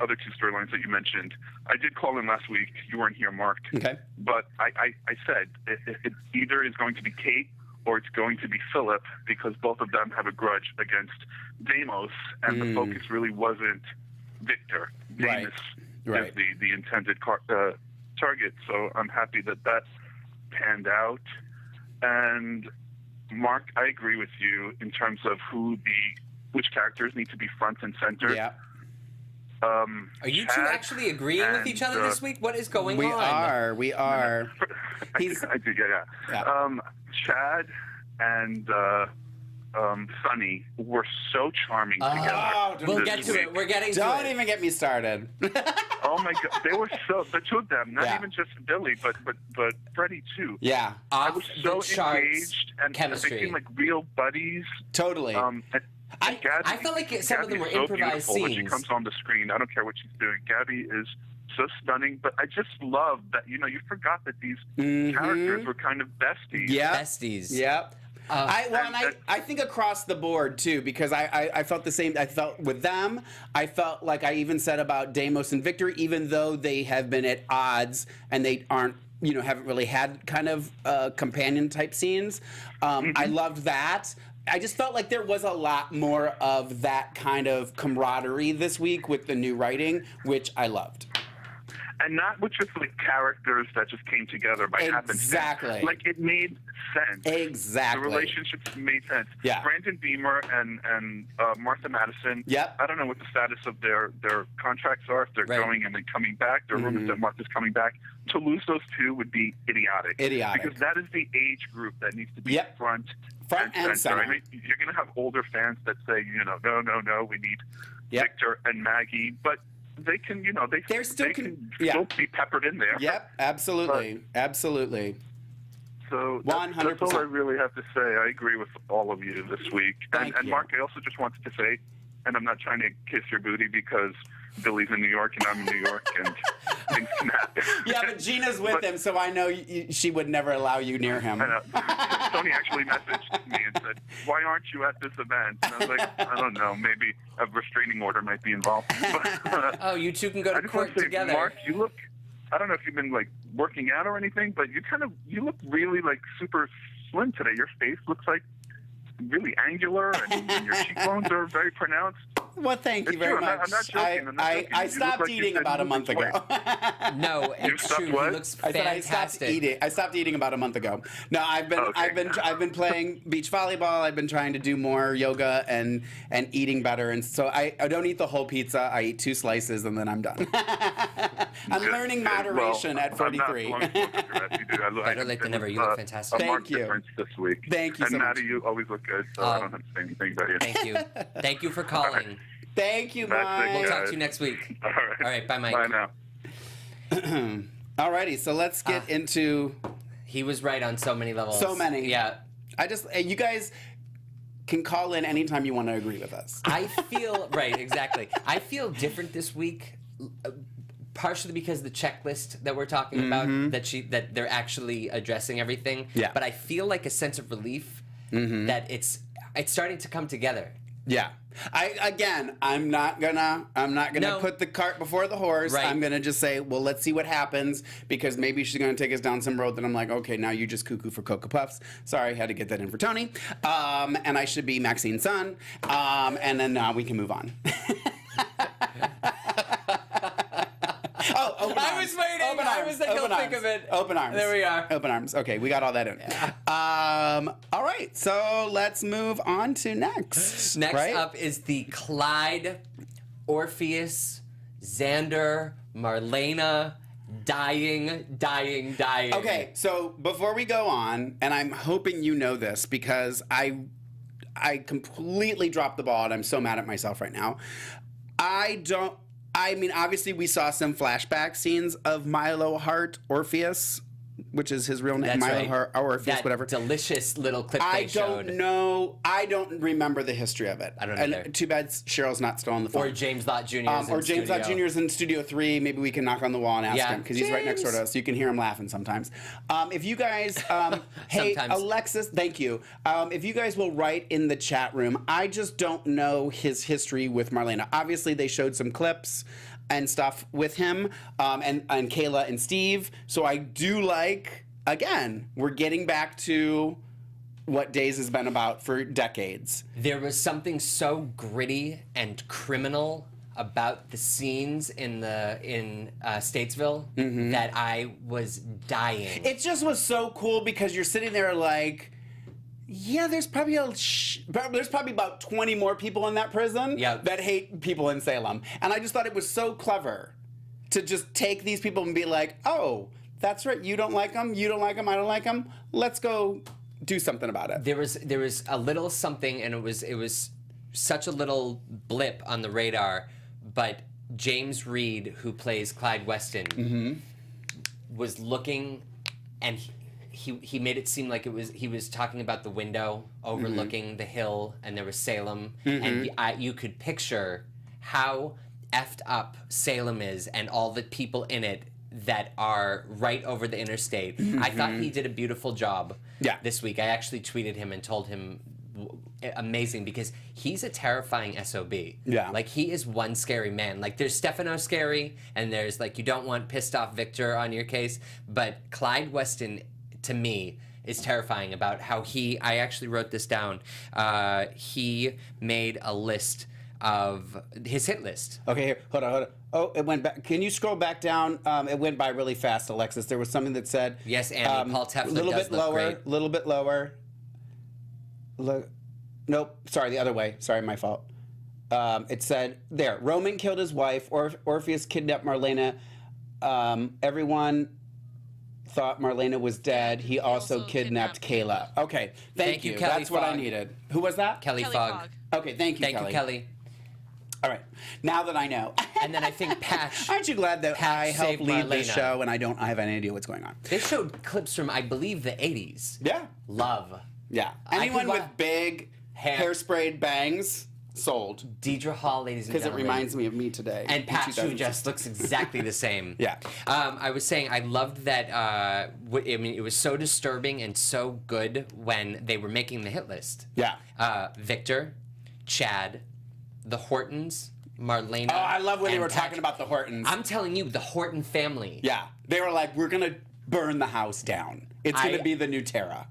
other 2 storylines that you mentioned, I did call in last week. You weren't here, Mark. Okay. But I said it either is going to be Kate or it's going to be Philip, because both of them have a grudge against Deimos, and the focus really wasn't Victor. Right. Deimos is the intended target, so I'm happy that panned out. And Mark, I agree with you in terms of which characters need to be front and center. Yeah. Are you two Chad actually agreeing with each other this week? What is going We on? We are. I do, yeah. Chad and Sunny were so charming together. Oh, We'll get to it. We're getting to it. Don't even get me started. Oh my God, they were the 2 of them, not Yeah. even just Billy, but Freddie too. Yeah. I Off was the so charts engaged, and chemistry. they seemed like real buddies. Totally. And Gabby, I felt like some of them were Gabby's so improvised beautiful when she scenes. comes on the screen. I don't care what she's doing. Gabby is so stunning, but I just love that, you forgot that these characters were kind of besties. Yeah. Besties. Yep. I think across the board too, because I felt the same. I felt with them. I felt like I even said about Deimos and Victor, even though they have been at odds and they aren't, haven't really had kind of companion type scenes. I loved that. I just felt like there was a lot more of that kind of camaraderie this week with the new writing, which I loved. And not with just like characters that just came together by happenstance. Exactly. Like it made sense. Exactly. The relationships made sense. Yeah. Brandon Beamer and Martha Madison. Yep. I don't know what the status of their contracts are, if they're going and then coming back. There are rumors that Martha's coming back. To lose those two would be idiotic. Because that is the age group that needs to be front and center. I mean, you're going to have older fans that say, no, we need Victor and Maggie, but they can, they still can be peppered in there. Yep, absolutely, absolutely. So that's all I really have to say. I agree with all of you this week. And Mark, I also just wanted to say, and I'm not trying to kiss your booty because Billy's in New York and I'm in New York and things can happen. Yeah, but Gina's with him, so I know she would never allow you near him. I know. Tony actually messaged me and said, "Why aren't you at this event?" And I was like, "I don't know. Maybe a restraining order might be involved." Oh, you two can go to court together. Mark, you look. I don't know if you've been like working out or anything, but you look really like super slim today. Your face looks like really angular, and your cheekbones are very pronounced. Well, thank you very much. I'm not joking. I stopped eating about a month ago. No, it's true. He looks fantastic. I stopped eating about a month ago. No, I've been playing beach volleyball. I've been trying to do more yoga and eating better. And so I don't eat the whole pizza. I eat 2 slices and then I'm done. I'm learning moderation at 43. Better late than never. You look fantastic. Thank you. Difference this week. Thank you so much. And much. Maddie, you always look good, so I don't have to say anything about you. Thank you. Thank you for calling. Thank you, Mike. We'll talk to you next week. All right. Bye, Mike. Bye now. Alrighty, so let's get into... He was right on so many levels. So many. Yeah. You guys can call in anytime you want to agree with us. I feel... Right, exactly. I feel different this week, partially because of the checklist that we're talking about, that they're actually addressing everything. Yeah. But I feel like a sense of relief that it's starting to come together. Yeah. I'm not gonna put the cart before the horse. Right. I'm gonna just say, well, let's see what happens, because maybe she's gonna take us down some road that I'm like, okay, now you just cuckoo for Cocoa Puffs. Sorry, had to get that in for Tony. And I should be Maxine's son. And then we can move on. Open I arms. was waiting. Open I arms. was thinking, Open I'll think arms. of it. Open arms. There we are. Open arms. Okay, we got all that in. All right, so let's move on to next. Next up is the Clyde, Orpheus, Xander, Marlena, dying. Okay, so before we go on, and I'm hoping you know this because I completely dropped the ball and I'm so mad at myself right now. I mean, obviously we saw some flashback scenes of Milo Hart Orpheus, which is his real name, That's Milo right. Hart Orpheus, That whatever. delicious little clip I they showed. don't know. I don't remember the history of it. I don't and either. Too bad Cheryl's not still on the phone. Or James Lott Jr. Or James Lott Jr. is in Studio 3. Maybe we can knock on the wall and ask Yeah. him, because he's right next door to us. So you can hear him laughing sometimes. If you guys, hey, Sometimes. Alexis, thank you. If you guys will write in the chat room, I just don't know his history with Marlena. Obviously, they showed some clips and stuff with him, and Kayla and Steve. So I do like, again, we're getting back to what Days has been about for decades. There was something so gritty and criminal about the scenes in Statesville that I was dying. It just was so cool because you're sitting there like, yeah, there's probably about 20 more people in that prison that hate people in Salem. And I just thought it was so clever to just take these people and be like, oh, that's right, you don't like them, I don't like them, let's go do something about it. There was a little something, and it was such a little blip on the radar, but James Reed, who plays Clyde Weston, was looking, and he made it seem like he was talking about the window overlooking the hill, and there was Salem, and you could picture how effed up Salem is and all the people in it that are right over the interstate. I thought he did a beautiful job this week. I actually tweeted him and told him amazing, because he's a terrifying SOB. Yeah. Like, he is one scary man. Like, there's Stefano scary, and there's, like, you don't want pissed off Victor on your case, but Clyde Weston, to me, is terrifying about how I actually wrote this down, he made a list of his hit list. Okay, here, hold on. Oh, it went back. Can you scroll back down? It went by really fast, Alexis. There was something that said... Yes, Annie, Paul Tefler little does bit look lower, great. little bit lower. Nope, sorry, the other way. Sorry, my fault. It said, there, Roman killed his wife, Orpheus kidnapped Marlena. Everyone thought Marlena was dead. He also kidnapped Kayla. Okay, thank you. Kelly That's what I Fogg. needed. Who was that? Kelly Fogg. Okay, thank you, Thank you, Kelly. All right, now that I know. And then I think Patch. Aren't you glad that I help saved lead this Marlena. show and I have any idea what's going on? They showed clips from, I believe, the 80s. Yeah. Love. Yeah. I Anyone could with big hairsprayed bangs, sold. Deidre Hall, ladies and Because it gentlemen. reminds me of me today. And in Patch, who 2006. just looks exactly the same. Yeah. I was saying I loved that. I mean, it was so disturbing and so good when they were making the hit list. Yeah. Victor, Chad, the Hortons, Marlena. Oh, I love when they and were Patch. talking about the Hortons. I'm telling you, the Horton family. Yeah. They were like, we're going to burn the house down. It's going to be the new Terra.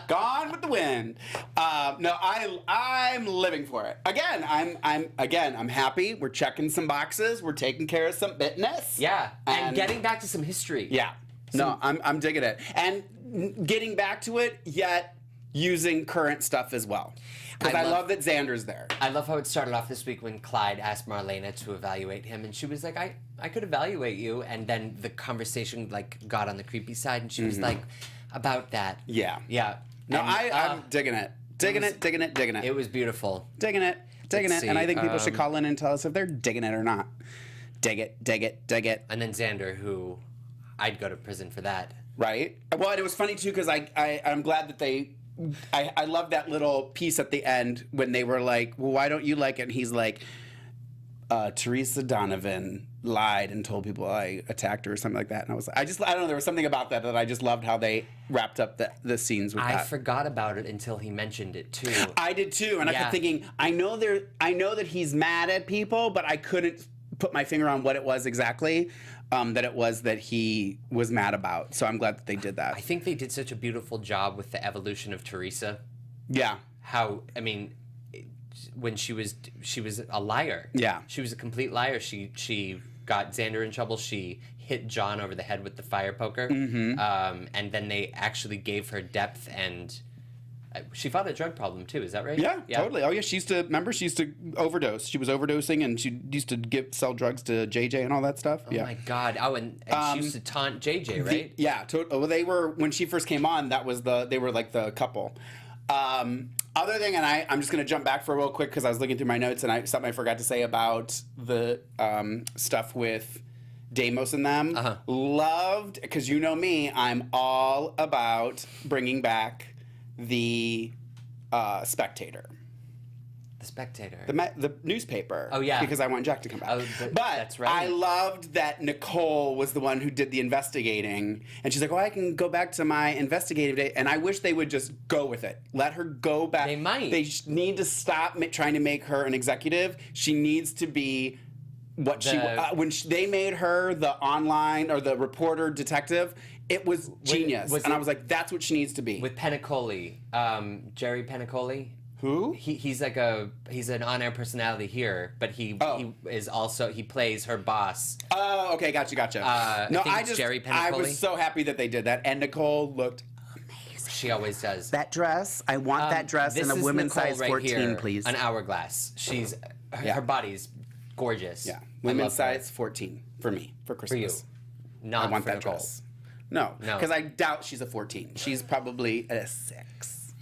Gone with the wind. No, I'm living for it. Again, I'm happy. We're checking some boxes. We're taking care of some business. Yeah, and getting back to some history. Yeah. No, I'm digging it. And getting back to it, yet using current stuff as well. Because I love that Xander's there. I love how it started off this week when Clyde asked Marlena to evaluate him, and she was like, I could evaluate you. And then the conversation, like, got on the creepy side, and she was like, about that. Yeah. Yeah. No, And, I'm digging it. Digging it. It was beautiful. Digging it. Digging Let's it. And I see, think people should call in and tell us if they're digging it or not. Dig it. Dig it. Dig it. And then Xander, who I'd go to prison for that. Right? Well, and it was funny, too, because I'm glad that they... I love that little piece at the end when they were like, well, why don't you like it? And he's like, Teresa Donovan lied and told people I attacked her or something like that. And I was like, I don't know, there was something about that I just loved how they wrapped up the scenes with that. I forgot about it until he mentioned it, too. I did, too. And I kept thinking, I know that he's mad at people, but I couldn't put my finger on what it was exactly. That he was mad about. So I'm glad that they did that. I think they did such a beautiful job with the evolution of Teresa. Yeah. How, I mean, when she was a liar. Yeah. She was a complete liar. She got Xander in trouble. She hit John over the head with the fire poker. Mm-hmm. And then they actually gave her depth, and she fought a drug problem too. Is that right? Yeah, totally. Oh yeah, she used to overdose. She was overdosing, and she used to sell drugs to JJ and all that stuff. Oh my God. Oh, and she used to taunt JJ, right? Well, they were, when she first came on, they were like the couple. Other thing, and I'm just going to jump back for real quick because I was looking through my notes and something I forgot to say about the stuff with Deimos and them. Loved, because you know me, I'm all about bringing back the Spectator. The Spectator. The newspaper. Oh, yeah. Because I want Jack to come back. Oh, but that's right. I loved that Nicole was the one who did the investigating. And she's like, I can go back to my investigative day. And I wish they would just go with it. Let her go back. They might. They need to stop trying to make her an executive. She needs to be what they made her the online or the reporter detective. It was genius. And I was like, that's what she needs to be. With Penacoli, Jerry Penacoli. Who? He's an on-air personality here, but he is also, he plays her boss. Oh, okay, gotcha. Jerry Penacoli. I was so happy that they did that, and Nicole looked amazing. She always does. That dress, I want that dress in a women's size 14, please. An hourglass. Her body's gorgeous. Yeah, women's size 14 for me for Christmas. For you, not I want for that Nicole. dress. No, because I doubt she's a 14. She's probably a 6.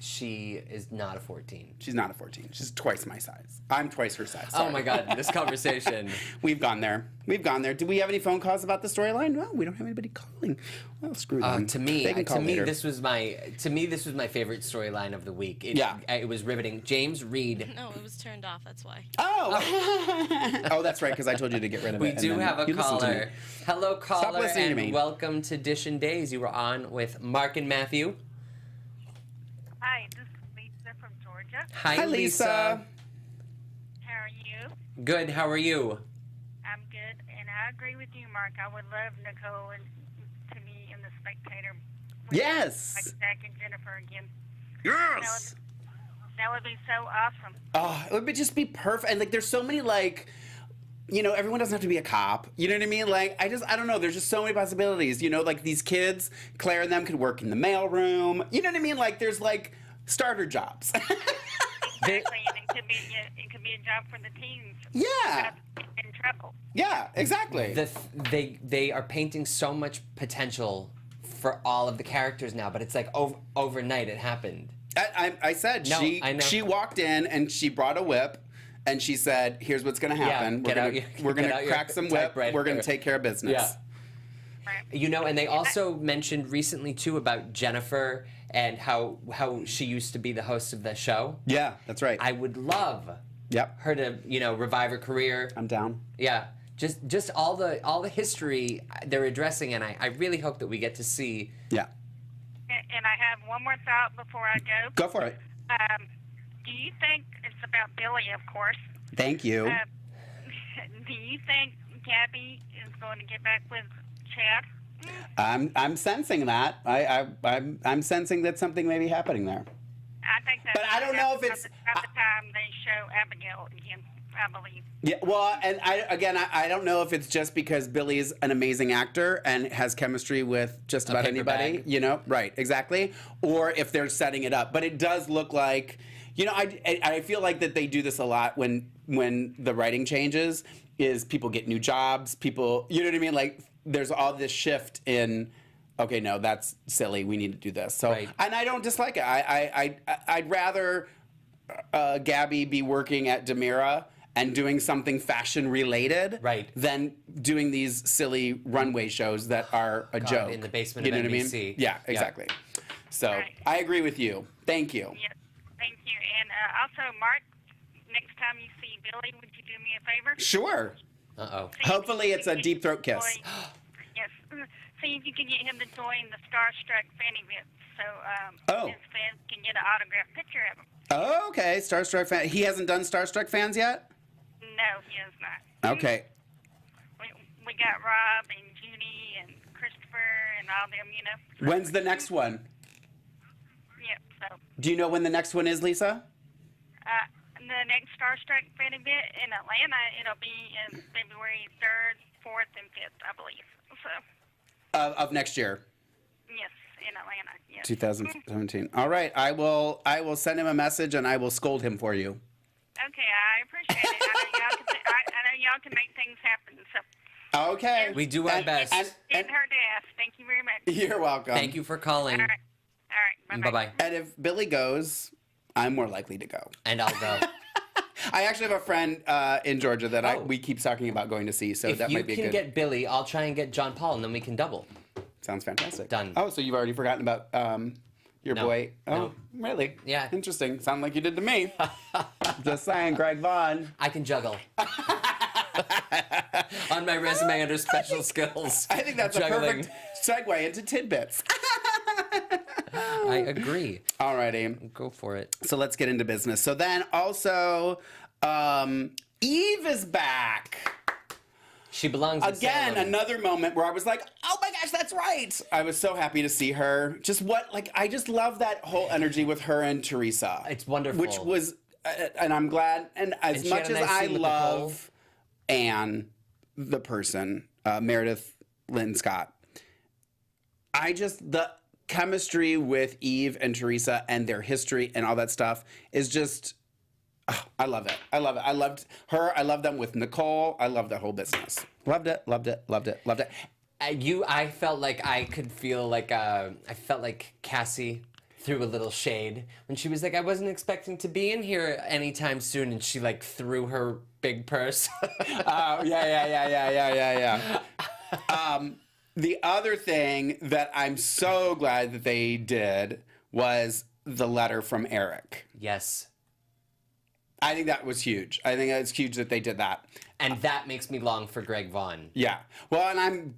She is not a 14. She's not a 14. She's twice my size. I'm twice her size. Oh Sorry. my God, this conversation. We've gone there. Do we have any phone calls about the storyline? No, we don't have anybody calling. Well, screw them. To me, They can call later. this was my favorite storyline of the week. It was riveting. James Reed. No, it was turned off. That's why. Oh, oh, that's right. Because I told you to get rid of it. We and do then have a you listened to me. caller. Hello, caller, listening to me. and welcome to DISHIN Days. You were on with Mark and Matthew. Hi, this is Lisa from Georgia. Hi, Lisa. How are you? Good. How are you? I'm good, and I agree with you, Mark. I would love Nicole and to be in The Spectator. with, Yes. Like Zach and Jennifer again. Yes. That would be so awesome. Oh, it would just be perfect. And like, there's so many like, you know, everyone doesn't have to be a cop. You know what I mean? Like, I don't know. There's just so many possibilities. You know, like these kids, Claire and them could work in the mailroom. You know what I mean? Like, there's like starter jobs. Exactly, and it could be a job for the teens. Yeah. In trouble. Yeah, exactly. They are painting so much potential for all of the characters now, but it's like overnight it happened. I said No, I know. she walked in and she brought a whip. And she said, "Here's what's going to happen. We're going to crack some whip. We're going to take care of business." Yeah. You know, and they also mentioned recently too about Jennifer and how she used to be the host of the show. Yeah, that's right. I would love her to, you know, revive her career. I'm down. Yeah. Just all the history they're addressing, and I really hope that we get to see. Yeah. And I have one more thought before I go. Go for it. Do you think it's about Billy, of course? Thank you. Do you think Gabby is going to get back with Chad? I'm sensing that. I'm sensing that something may be happening there. I think that's But I don't know if it's at the time they show Abigail again, I believe. Yeah, well, and I don't know if it's just because Billy's an amazing actor and has chemistry with just about paper anybody, bag. you know, right, exactly, or if they're setting it up. But it does look like, you know, I feel like that they do this a lot when the writing changes, is people get new jobs, people, you know what I mean? Like, there's all this shift in, okay, no, that's silly, we need to do this. So, Right. And I don't dislike it. I'd rather Gabby be working at Demira and doing something fashion related, Right. than doing these silly runway shows that are a joke in the basement you of know what I NBC. mean? Yeah, exactly. So Right. I agree with you. Thank you. Yes, thank you. And also, Mark, next time you see Billy, would you do me a favor? Sure. Uh-oh. See if Hopefully you it's can a deep throat kiss. join- Yes. See if you can get him to join the Starstruck fan event, so his fans can get an autographed picture of him. Oh, okay, Starstruck fan. He hasn't done Starstruck fans yet? No, he has not. Okay. We got Rob and Judy and Christopher and all them, you know. When's the next one? Yep. So Do you know when the next one is, Lisa? the next Starstruck fan event in Atlanta, it'll be in February 3rd, 4th, and 5th, I believe. So Of next year. yes, in Atlanta. Yes. 2017. All right, I will send him a message and I will scold him for you. Okay, I appreciate it. I know y'all can make things happen. So Okay. We do our best. And in her death. Thank you very much. you're welcome. Thank you for calling. All right. All right. Bye-bye. Bye-bye. And if Billy goes, I'm more likely to go. And I'll go. I actually have a friend in Georgia that we keep talking about going to see, so If that you might be a can good. get Billy, I'll try and get John Paul, and then we can double. Sounds fantastic. Done. Oh, so you've already forgotten about your No. boy? Oh, No. really? Yeah. Interesting. Sound like you did to me. Just saying, Greg Vaughn. I can juggle. On my resume under special skills. I think that's juggling. a perfect segue into tidbits. I agree. Alrighty. Go for it. So let's get into business. So then also, Eve is back. She belongs in Again, Salem. another moment where I was like, oh my gosh, that's right. I was so happy to see her. I just love that whole energy with her and Teresa. It's wonderful. Which was, and I'm glad, and as And she much had a as nice I scene with love Anne, the person, Meredith Lynn Scott, the chemistry with Eve and Teresa and their history and all that stuff is just, I love it. I love it. I loved her. I loved them with Nicole. I loved the whole business. Loved it. Loved it. Loved it. Loved it. I felt like I could feel like I felt like Cassie threw a little shade when she was like, I wasn't expecting to be in here anytime soon, and she like threw her big purse. Yeah. The other thing that I'm so glad that they did was the letter from Eric. Yes. I think that was huge. I think it's huge that they did that. And that makes me long for Greg Vaughn. Yeah. Well, and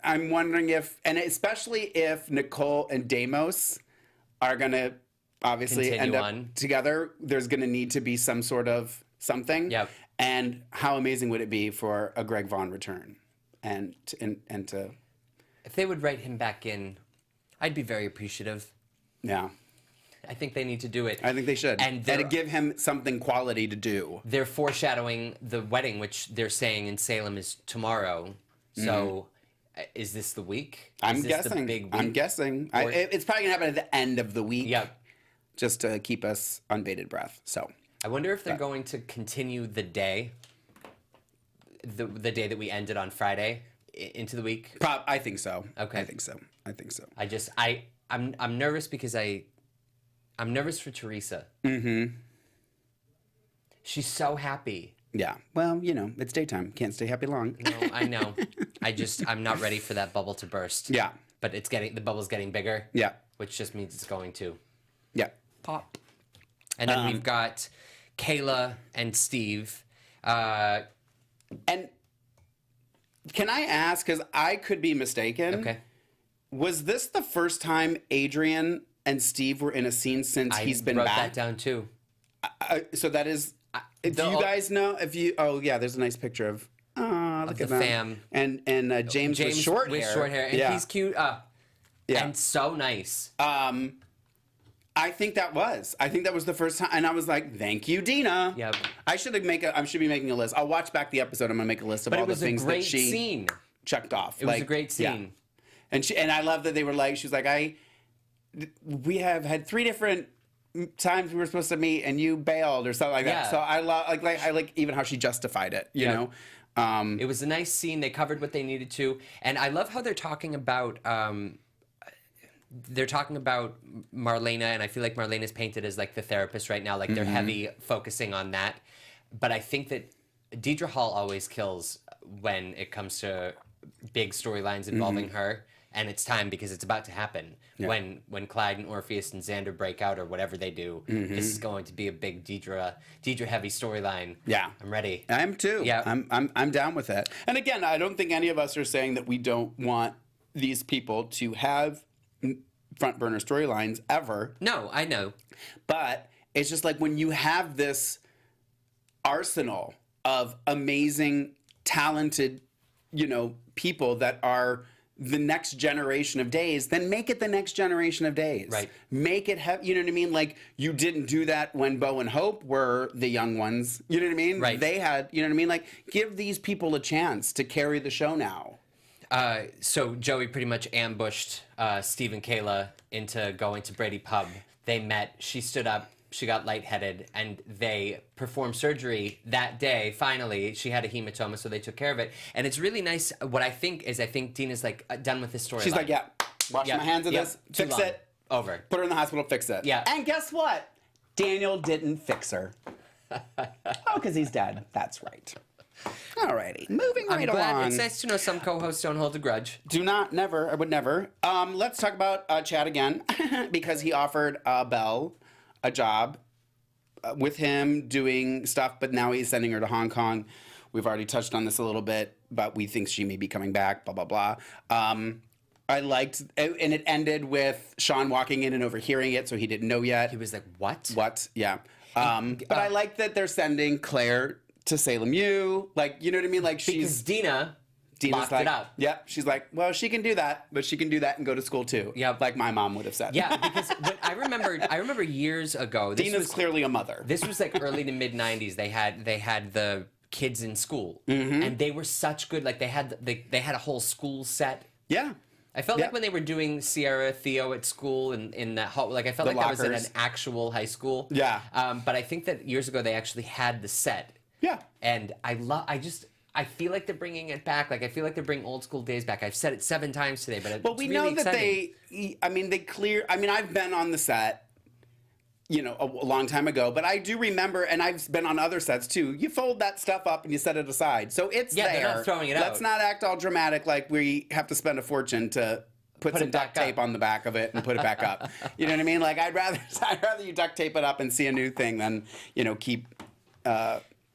I'm wondering if, and especially if Nicole and Deimos are going to obviously Continue end up on. together, there's going to need to be some sort of something. Yep. And how amazing would it be for a Greg Vaughn return? And to If they would write him back in, I'd be very appreciative. yeah. I think they need to do it. I think they should. And to give him something quality to do. They're foreshadowing the wedding, which they're saying in Salem is tomorrow. So, is this the week? I'm Is this guessing. The big week? I'm guessing. Or- It's probably going to happen at the end of the week. Yep. Just to keep us on bated breath. So. I wonder if they're going to continue the day, the day that we ended on Friday, into the week. I think so. Okay. I think so. I'm nervous because I'm nervous for Teresa. Mm-hmm. She's so happy. Yeah. Well, it's daytime. Can't stay happy long. No, I know. I'm not ready for that bubble to burst. Yeah. But the bubble's getting bigger. Yeah. Which just means it's going to Yeah. pop. And then we've got Kayla and Steve. And can I ask, because I could be mistaken. Okay. Was this the first time Adrian and Steve were in a scene since he's been wrote back? that down too. So that is. Do you guys know if you? Oh yeah, there's a nice picture of. Oh, look the at that. fam. And James with short hair. And yeah. he's cute. Yeah. And so nice. I think that was the first time, and I was like, "Thank you, Dina." Yep. I should be making a list. I'll watch back the episode. I'm gonna make a list of all the things that she scene. checked off. It was a great scene. Yeah. And I love that they were like, she was like, we have had 3 different times we were supposed to meet, and you bailed or something like that. Yeah. So I love I like even how she justified it. You know. It was a nice scene. They covered what they needed to, and I love how they're talking about. They're talking about Marlena, and I feel like Marlena's painted as like the therapist right now. Like they're heavy focusing on that, but I think that Deidre Hall always kills when it comes to big storylines involving her, and it's time because it's about to happen. Yeah. When Clyde and Orpheus and Xander break out or whatever they do, this is going to be a big Deidre heavy storyline. Yeah, I'm ready. I am too. Yeah, I'm down with it. And again, I don't think any of us are saying that we don't want these people to have front burner storylines ever. No, I know. But it's just like when you have this arsenal of amazing, talented, people that are the next generation of Days, then make it the next generation of Days. Right. Make it you know what I mean? Like, you didn't do that when Bo and Hope were the young ones. You know what I mean? Right. They had, you know what I mean? Like, give these people a chance to carry the show now. So Joey pretty much ambushed Steve and Kayla into going to Brady Pub. They met. She stood up. She got lightheaded, and they performed surgery that day. Finally, she had a hematoma, so they took care of it. And it's really nice. What I think Dina's like done with this story. She's like, yeah, wash my hands of this, fix it, over. Put her in the hospital, fix it. Yeah. And guess what? Daniel didn't fix her. Oh, because he's dead. That's right. Alrighty, moving right along. It's nice to know some co-hosts don't hold a grudge. I would never. Let's talk about Chad again, because he offered Belle a job with him doing stuff, but now he's sending her to Hong Kong. We've already touched on this a little bit, but we think she may be coming back, blah, blah, blah. I liked, and it ended with Sean walking in and overhearing it, so he didn't know yet. He was like, what? What? Yeah. But I like that they're sending Claire to Salem U. Like, you know what I mean? Like, because Dina's locked like, it up. Yeah, she's like, well, she can do that, but she can do that and go to school too. Yeah, like my mom would have said. Yeah, because I remember years ago. Dina's clearly a mother. This was like early to mid '90s. They had the kids in school, and they were such good. Like they had a whole school set. Yeah. I felt like when they were doing Sierra Theo at school in that hall, like I felt like that was in an actual high school. Yeah. But I think that years ago they actually had the set. Yeah. And I I feel like they're bringing it back. Like, I feel like they're bringing old school days back. I've said it 7 times today, but But we really know that exciting. I've been on the set, you know, a long time ago, but I do remember, and I've been on other sets too, you fold that stuff up and you set it aside. So it's there. They're not throwing it out. Let's not act all dramatic like we have to spend a fortune to put some it back duct tape up. on the back of it and put it back up. You know what I mean? Like, I'd rather you duct tape it up and see a new thing than, you know, keep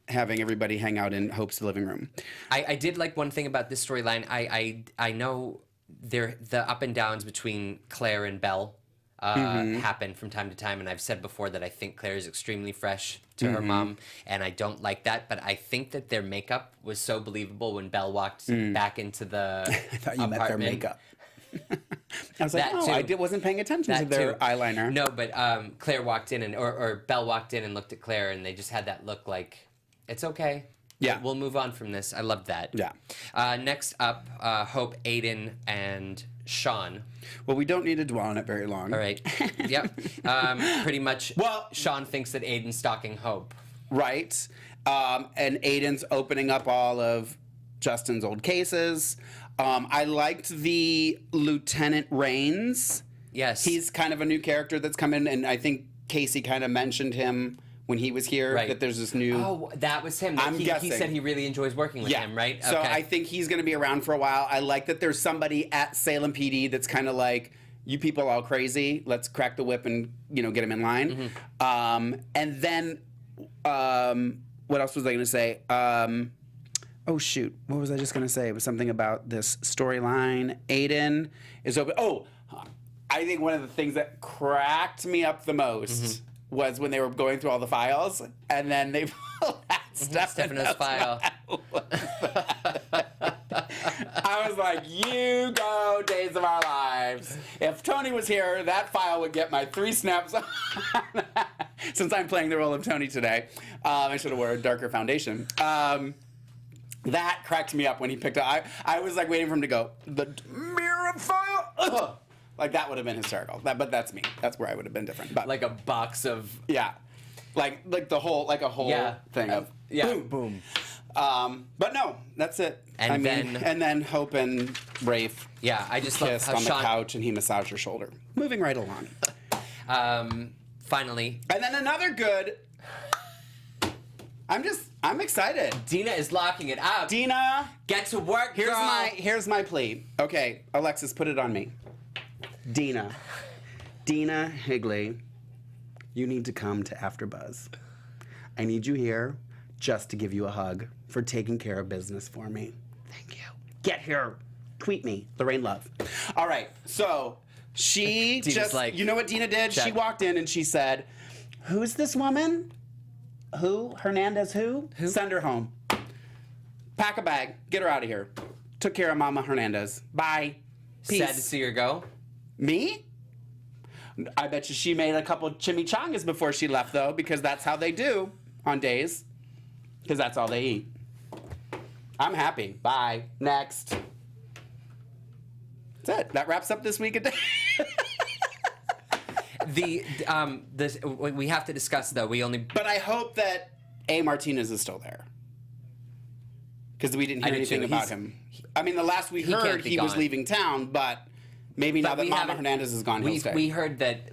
having everybody hang out in Hope's living room. I did like one thing about this storyline. I know the up and downs between Claire and Belle happen from time to time, and I've said before that I think Claire is extremely fresh to her mom, and I don't like that, but I think that their makeup was so believable when Belle walked back into the I thought you apartment. meant their makeup. I was like, That too. wasn't paying attention to their too. eyeliner. No, but Claire walked in, or Belle walked in and looked at Claire, and they just had that look like, it's okay. Yeah. We'll move on from this. I loved that. Yeah. Next up, Hope, Aiden, and Sean. Well, we don't need to dwell on it very long. All right. Yep. Pretty much. Well- Sean thinks that Aiden's stalking Hope. Right. And Aiden's opening up all of Justin's old cases. I liked the Lieutenant Raines. Yes. He's kind of a new character that's come in, and I think Casey kind of mentioned him when he was here, Right. that there's this new... Oh, that was him. I'm he guessing. said he really enjoys working with him, right? So Okay. I think he's going to be around for a while. I like that there's somebody at Salem PD that's kind of like, you people all crazy. Let's crack the whip and, you know, get him in line. And then, what else was I going to say? Oh, shoot. What was I just going to say? It was something about this storyline. Aiden is open. Oh, I think one of the things that cracked me up the most was when they were going through all the files, and then they pulled that Stefano's file. I was like, you go, Days of Our Lives. If Tony was here, that file would get my 3 snaps. Since I'm playing the role of Tony today, I should have worn a darker foundation. That cracked me up when he picked up. I was like waiting for him to go, the mirror file? Ugh. Like, that would have been hysterical. But that's me. That's where I would have been different. But Like a box of... yeah. Like the whole, like a whole thing of boom. But no, that's it. And and then Hope and Rafe Yeah, I just love kissed how on the Sean... couch and he massaged her shoulder. Moving right along. Finally, And then another good. I'm excited. Dina is locking it up. Dina, Get to work, here's girl. here's my plea. Okay, Alexis, put it on me. Dina Higley, you need to come to AfterBuzz. I need you here just to give you a hug for taking care of business for me. Thank you. Get here. Tweet me, Lorraine Love. All right, so she Dina's just, like, you know what Dina did? She check. walked in and she said, who's this woman? Who? Hernandez who? Send her home. Pack a bag. Get her out of here. Took care of Mama Hernandez. Bye. Peace. Sad to see her go. Me? I bet you she made a couple chimichangas before she left, though, because that's how they do on days. Because that's all they eat. I'm happy. Bye. Next. That's it. That wraps up this week. We have to discuss though. But I hope that A. Martinez is still there. Because we didn't I hear do anything too. about him. I mean, the last we can't heard, be he was gone. leaving town, but maybe now But that we Mama haven't- Hernandez is gone, he'll stay. We heard that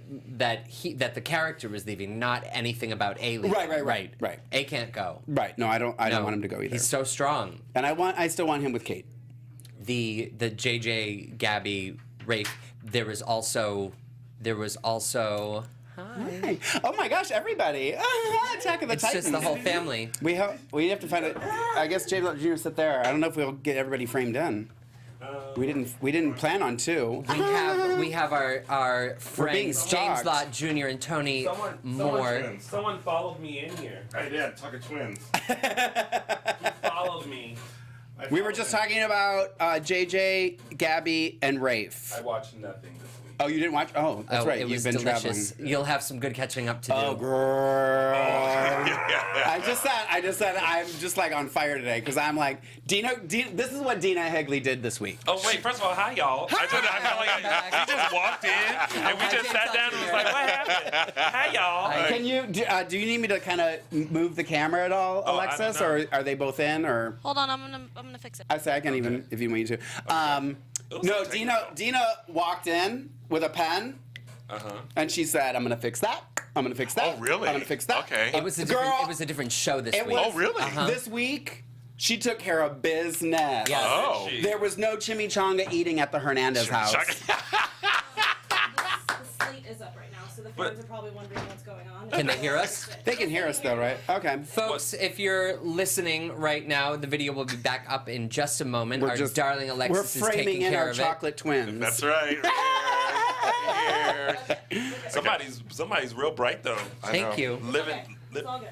the character was leaving, not anything about A leaving. Right. A can't go. Right. No, I don't want him to go either. He's so strong. And I still want him with Kate. The JJ, Gabby, Rafe. There was also. Hi. Oh my gosh, everybody. Attack of the It's Titans. just the whole family. We have to find it. I guess J. Love Jr. sit there. I don't know if we'll get everybody framed in. We didn't plan on 2. We have our being friends James stalked. Lott Jr. and Tony Moore. Someone followed me in here. I did. Talking twins. Who followed me? We were just talking about JJ, Gabby, and Rafe. I watched nothing this week. Oh, you didn't watch? Oh, that's right. It was You've been delicious. traveling. You'll have some good catching up to do. Oh, girl. I just said I'm just like on fire today because I'm like, Dina, this is what Dina Higley did this week. Oh wait, first of all, hi y'all. I felt like we just walked in and we just sat down and was like, what happened? Hi y'all. Can you, do you need me to kind of move the camera at all, Oh, I Alexis, don't know. or are they both in, or? Hold on, I'm gonna fix it. I say I can even, if you want me to. No, Dina walked in with a pen, and she said, "I'm gonna fix that. I'm gonna fix that. Oh, really? I'm gonna fix that." Okay. It was a different show this week. Was, Oh, really? This week, she took care of business. Yes. Oh. There was no chimichanga eating at the Hernandez house. The slate is up right now, so the fans are probably wondering what's going on. Can they hear us? They can hear us though, right? Okay. Folks, if you're listening right now, the video will be back up in just a moment. Our darling Alexis we're is framing taking in care our of it. chocolate twins. That's right. Somebody's real bright though. Thank you. It's all good.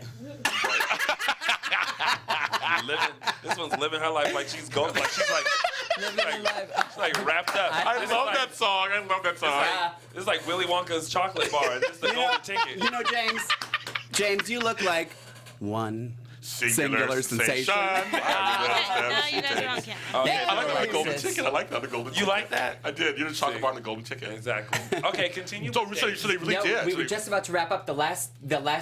This one's living her life like she's going, like she's like wrapped up. I love that song. I love that song. It's like Willy Wonka's chocolate bar. This is the golden ticket. You know, James, you look like one singular sensation. No, you guys are on camera. I like the golden ticket. I like the golden ticket. You like that? I did. You didn't talk about the golden ticket. Exactly. Okay, continue. So they really No, did. we were just about to wrap up. The last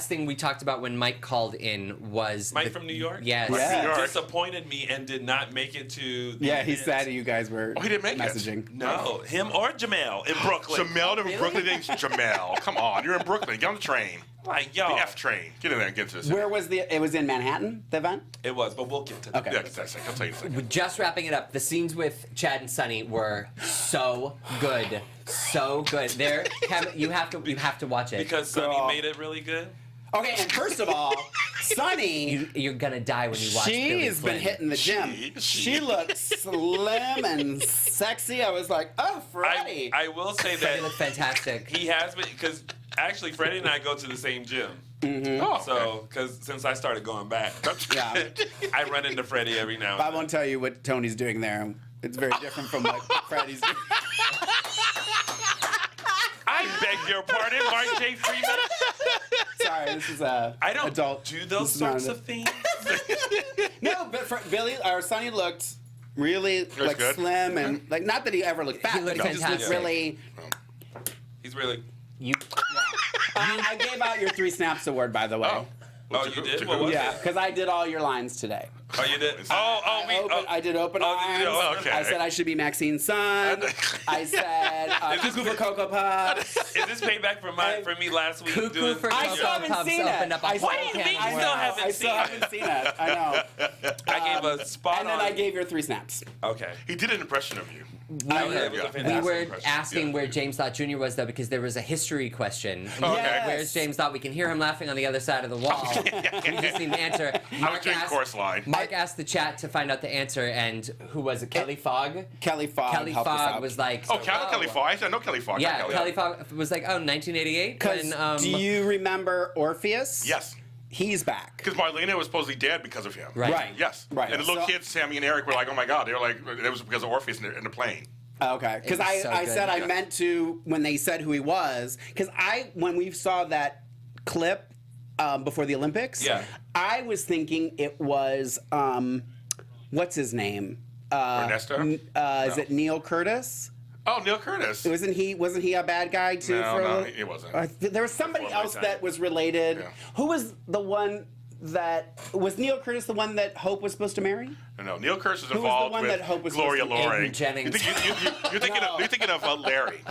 thing we talked about when Mike called in was Mike from New York? Yes. Yeah. New York. Disappointed me and did not make it to the Yeah, he event. said you guys were Oh, he didn't make it. messaging. No, him or Jamel in Brooklyn. Jamel in Brooklyn name's Jamel. Come on, you're in Brooklyn. Get on the train. Like, The yo. F train. Get in there and get to this. Where was it was in Manhattan, the event? It was, but we'll get to that. Okay. Yeah, exactly. I'll tell you in a second. We're just wrapping it up. The scenes with Chad and Sunny were so good, so good. You have to watch it. Because Sonny Girl. made it really good. Okay, and first of all, Sunny, You're gonna die when you watch Billy she's been Flynn. hitting the gym. She looks slim and sexy. I was like, oh, Freddie. I will say Freddie that looked fantastic. he has been, because actually Freddie and I go to the same gym. Oh, So, because since I started going back, Yeah. I run into Freddie every now and I then. won't tell you what Tony's doing there. It's very different from what Freddie's doing. I beg your pardon, Mark J. Freeman. Sorry, this is I don't adult. do those This is not sorts of things. No, but Billy or Sonny looked really like good. slim and like not that he ever looked fat. He looked but he just looked fantastic. really. He's really. You, I gave out your 3 snaps award, by the way. Oh, you did? What was Yeah, it? because I did all your lines today. Oh, you did? Oh, I did open oh, arms. you did, oh, okay. I said I should be Maxine's son. I said cuckoo for Cocoa Puffs. Is this payback for me last week? Cuckoo doing, for I Cocoa still haven't Puffs seen it. opened up a I whole What do you mean can you of still worms. haven't I still haven't seen it. I know. I gave a spot And then on. I gave your 3 snaps. Okay. He did an impression of you. I was a Yeah. We fantastic were impression. asking Yeah. where James Thought Jr. was, though, because there was a history question. Yes. Where's James Thought? We can hear him laughing on the other side of the wall. We just need an answer. I was doing course line. Mark asked the chat to find out the answer, and who was it? Kelly Fogg? Kelly Fogg Kelly helped us Fogg out. was like... Oh, Kelly Fogg. I said no Kelly Fogg. Yeah, not Kelly Fogg was like, 1988? Because do you remember Orpheus? Yes. He's back. Because Marlena was supposedly dead because of him. Right. Right. Yes. Right. And the little So- kids, Sammy and Eric, were like, oh my God. They were like, it was because of Orpheus in the plane. Okay, because was I so good. said I Yeah. meant to when they said who he was. Because when we saw that clip before the Olympics, Yeah. I was thinking it was what's his name? Ernesto? Is it Neil Curtis? Oh, Neil Curtis. Wasn't he a bad guy too? No, he wasn't. There was somebody Before my else time. that was related. Yeah. Who was the one that was Neil Curtis? The one that Hope was supposed to marry? No, Neil Curtis is Who was the involved one with that Hope was Gloria supposed to be? Loring. Andrew Jennings. You're thinking of Larry.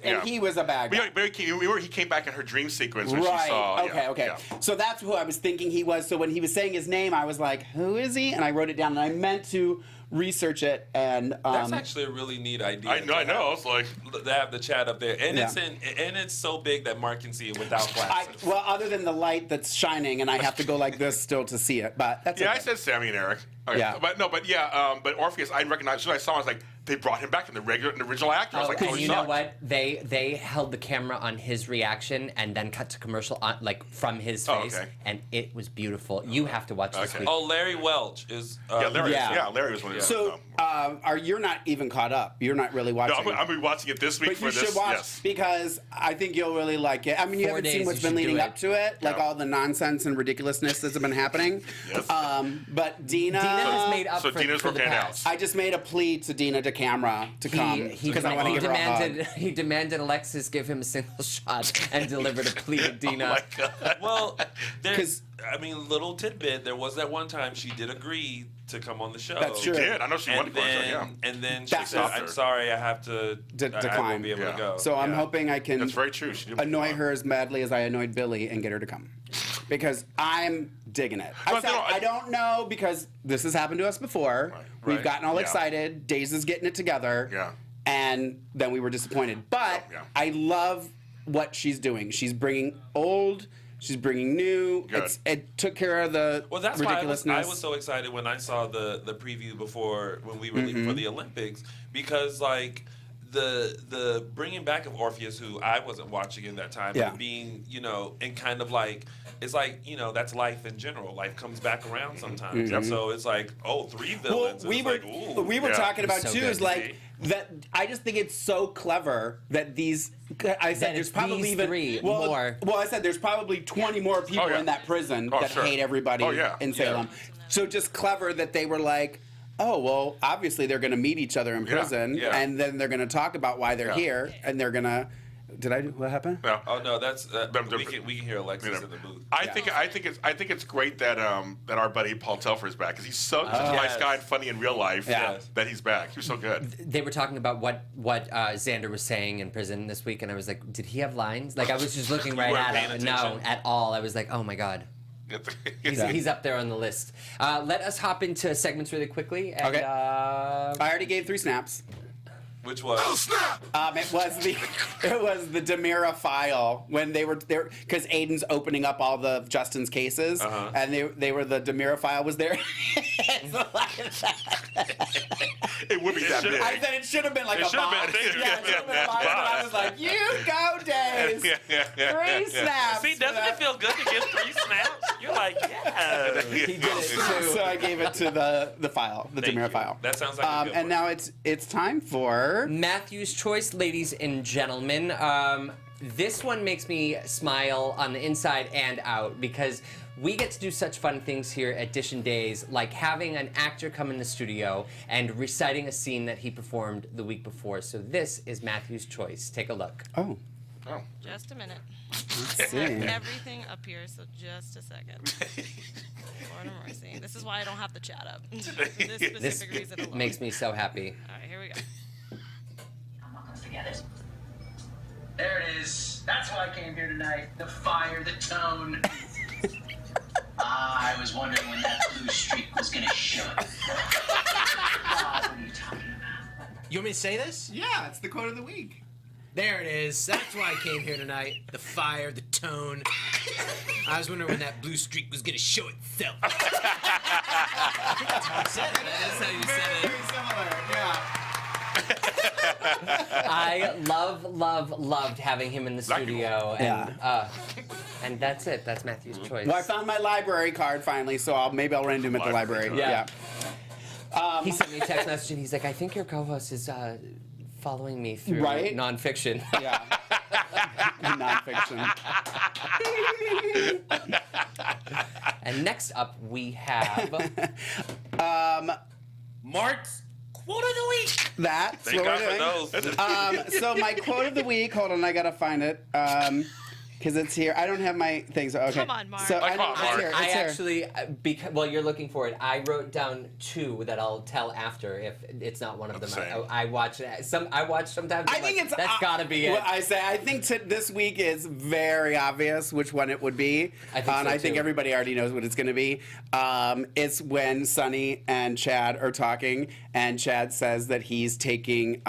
And he was a bad guy. He came back in her dream sequence when Right. she saw. Okay. Yeah. So that's who I was thinking he was. So when he was saying his name, I was like, "Who is he?" And I wrote it down. And I meant to research it. And That's actually a really neat idea. I know. It's like To have the chat up there, and Yeah. it's so big that Mark can see it without glasses. well, other than the light that's shining, and I have to go like this still to see it. But that's yeah, okay. I said Sammy and Eric. Okay. Yeah. But Orpheus, I recognized. As soon as I saw him, I was like, they brought him back in the original actor. I was like, and oh, you know what? They held the camera on his reaction and then cut to commercial from his face, and it was beautiful. You have to watch this week. Oh, Larry Welch is. Larry was one of the. So, you're not even caught up. You're not really watching. No, I'm gonna be watching it this week but you should watch because I think you'll really like it. I mean, you haven't seen what's been leading up to it, like all the nonsense and ridiculousness that's been happening. Yes. But Dina has made up so for, Dina's for the working out. past. I just made a plea to Dina to camera to come because I want to give her a hug. He demanded Alexis give him a single shot and delivered a plea to Dina. Oh my God. Well, little tidbit. There was that one time she did agree to come on the show. That's true. She did. I know she wanted to go on the show, And then she That's said, awesome. "I'm sorry, I have to I decline. won't be able to go." So I'm hoping I can That's very true. She did annoy her as madly as I annoyed Billy and get her to come. Because I'm digging it. I don't know because this has happened to us before. Right. We've gotten all excited. Days is getting it together. Yeah. And then we were disappointed. But I love what she's doing. She's bringing old. She's bringing new. Good. It took care of the That's ridiculousness. why I was so excited when I saw the preview before when we were leaving for the Olympics because the bringing back of Orpheus, who I wasn't watching in that time, and being and kind of like it's like that's life in general. Life comes back around sometimes, and so it's like 3 villains. Well, we were talking about so too good. is like that. I just think it's so clever that these. I said there's probably even more. Well, I said there's probably 20 more people in that prison that hate everybody in Salem. So just clever that they were like. Oh, well, obviously they're going to meet each other in prison, and then they're going to talk about why they're here, and they're going to... What happened? No. Oh no, that's we can hear Alexis in the booth. I think it's great that that our buddy Paul Telfer is back because he's such a nice guy and funny in real life. That he's back. He was so good. They were talking about what Xander was saying in prison this week, and I was like, did he have lines? Like I was just looking right at him. No, at all. I was like, oh my God. He's up there on the list. Let us hop into segments really quickly. And, okay. I already gave 3 snaps. Which was? Oh, snap! It was the Demira file when they were there because Aiden's opening up all the Justin's cases, and they were the Demira file was there. It would be that big. I said it should have been like a box. It should have been a box. I was like, you go, Days. 3 snaps. See, doesn't it feel good to give 3 snaps? You're like, yeah. He did it too. So I gave it to the file, the Demira file. That sounds like a good and one. now it's time for Matthew's Choice, ladies and gentlemen. This one makes me smile on the inside and out because we get to do such fun things here at DISHIN Days, like having an actor come in the studio and reciting a scene that he performed the week before. So this is Matthew's Choice. Take a look. Oh. Just a minute. Let's see. Everything up here, so just a second. Lord have mercy. This is why I don't have the chat up. For this specific reason alone. Makes me so happy. All right, here we go. I'm not gonna forget it. There it is. That's why I came here tonight. The fire, the tone. I was wondering when that blue streak was gonna show. God, what are you talking about? You want me to say this? Yeah, it's the quote of the week. There it is. That's why I came here tonight. The fire, the tone. I was wondering when that blue streak was gonna show itself. I think that's how I said it. That's how you said it. Very similar, yeah. I loved having him in the studio, and that's it. That's Matthew's Choice. Well, I found my library card finally, so maybe I'll run into him at the library. Yeah. He sent me a text message, and he's like, "I think your co-host is following me through nonfiction." Yeah. Nonfiction. And next up, we have Mark's quote of the week. That's Thank what God we're for doing. those. So my quote of the week. Hold on, I gotta find it. Because it's here. I don't have my things. Okay. Come on, Mark. So Come on, Mark. It's I here. actually, while you're looking for it, I wrote down 2 that I'll tell after if it's not one of them. Same. I watch it. I watch sometimes. I think it's that's gotta be it. Well, I think this week is very obvious which one it would be. I think so, I think too. everybody already knows what it's going to be. It's when Sonny and Chad are talking, and Chad says that he's taking.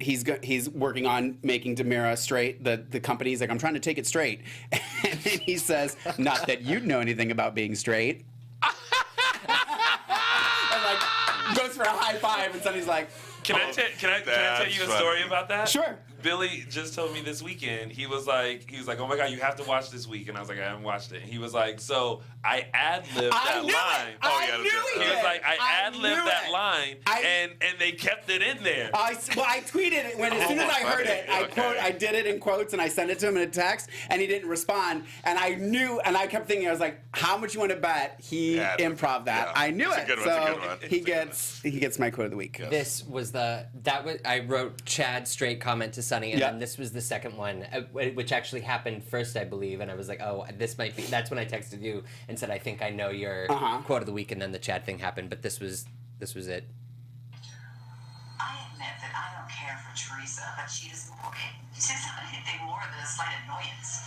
He's working on making Demira straight. The company's like, I'm trying to take it straight, and then he says, "Not that you'd know anything about being straight." And like goes goes for a high five, and Sonny's like, Can I tell you a story about that? Sure. Billy just told me this weekend. He was like, oh my God, you have to watch this week. And I was like, I haven't watched it. And he was like, so I ad-libbed that line. I knew He was like, I ad-libbed that line, and they kept it in there. I tweeted it as soon as I heard it. I did it in quotes and I sent it to him in a text, and he didn't respond. And I knew, and I kept thinking, I was like, how much you want to bet he improv that? I knew it. So he gets my quote of the week. Yes. This was I wrote Chad straight comment to Sonny, and then this was the second one, which actually happened first, I believe. And I was like, oh, this might be. That's when I texted you and said, I think I know your quote of the week, and then the Chad thing happened. But this was it. I admit that I don't care for Teresa, but she's not anything more than a slight annoyance.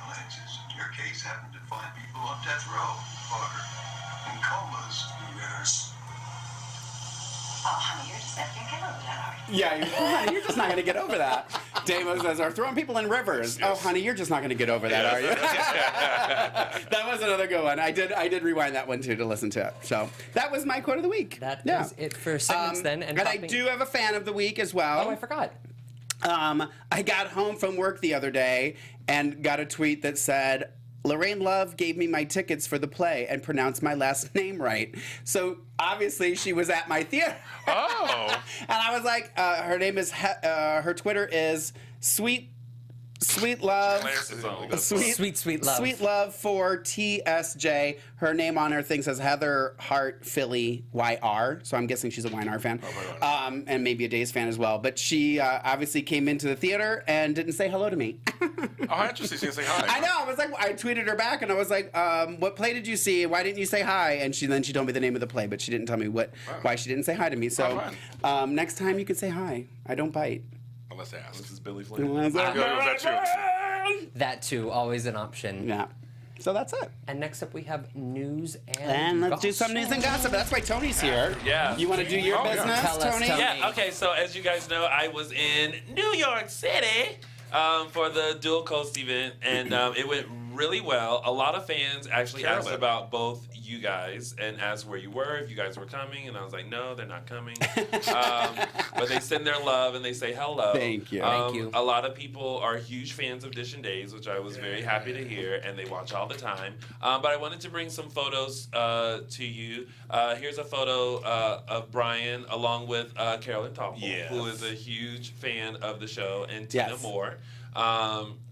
Alexis, your case happened to find people on death row, Parker, in comas. Yes. Oh, honey, you're just not gonna get over that, are you? Yeah, honey, you're just not going to get over that. Damo says, are throwing people in rivers. Oh, honey, you're just not going to get over that, are you? That was another good one. I did rewind that one, too, to listen to it. So that was my quote of the week. That is it for segments then. And I do have a fan of the week as well. Oh, I forgot. I got home from work the other day and got a tweet that said, Lorraine Love gave me my tickets for the play and pronounced my last name right. So obviously she was at my theater. Oh. And I was like, her name is, her Twitter is Sweet Love. Sweet Love. Sweet Love for TSJ. Her name on her thing says Heather Hart Philly YR. So I'm guessing she's a YR fan. And maybe a Days fan as well. But she obviously came into the theater and didn't say hello to me. Oh, interesting. She didn't say hi. I know. I was like, I tweeted her back and I was like, what play did you see? Why didn't you say hi? And she told me the name of the play, but she didn't tell me why she didn't say hi to me. So next time you can say hi. I don't bite. Let's ask. This is Billy Flynn. That too, always an option. Yeah. So that's it. And next up we have news and let's do some news and gossip. That's why Tony's here. Yeah. You want to do your business, Tell us, Tony? Yeah. Okay. So as you guys know, I was in New York City for the Dual Coast event, and it went really well. A lot of fans actually asked about both you guys and asked where you were, if you guys were coming, and I was like, no, they're not coming. But they send their love and they say hello. Thank you. Thank you. A lot of people are huge fans of DISHIN Days, which I was very happy to hear, and they watch all the time. But I wanted to bring some photos to you. Here's a photo of Brian along with Carolyn Toffel, who is a huge fan of the show, and Tina Moore.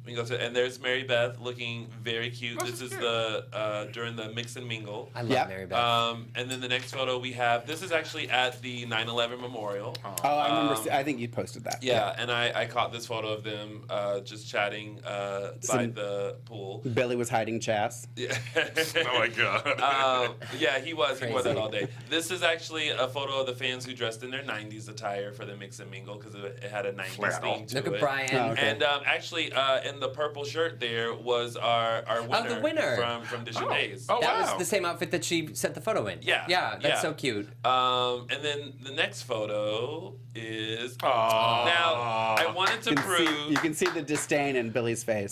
We go to, and there's Mary Beth looking very cute. This is the during the mix and mingle. I love Mary Beth. And then the next photo we have, this is actually at the 9/11 memorial. Oh, I remember. I think you posted that. Yeah, and I caught this photo of them just chatting by the pool. Billy was hiding Chas. Yeah. Oh my God. Yeah, he was. He wore that all day. This is actually a photo of the fans who dressed in their 90s attire for the mix and mingle because it had a 90s theme to it. Look at Brian. Oh, okay. And actually, in the purple shirt there was our winner, the winner. from DISHIN Days. Oh, That wow. was the same outfit that she sent the photo in. Yeah. That's so cute. And then the next photo is now I wanted to prove You can see the disdain in Billy's face.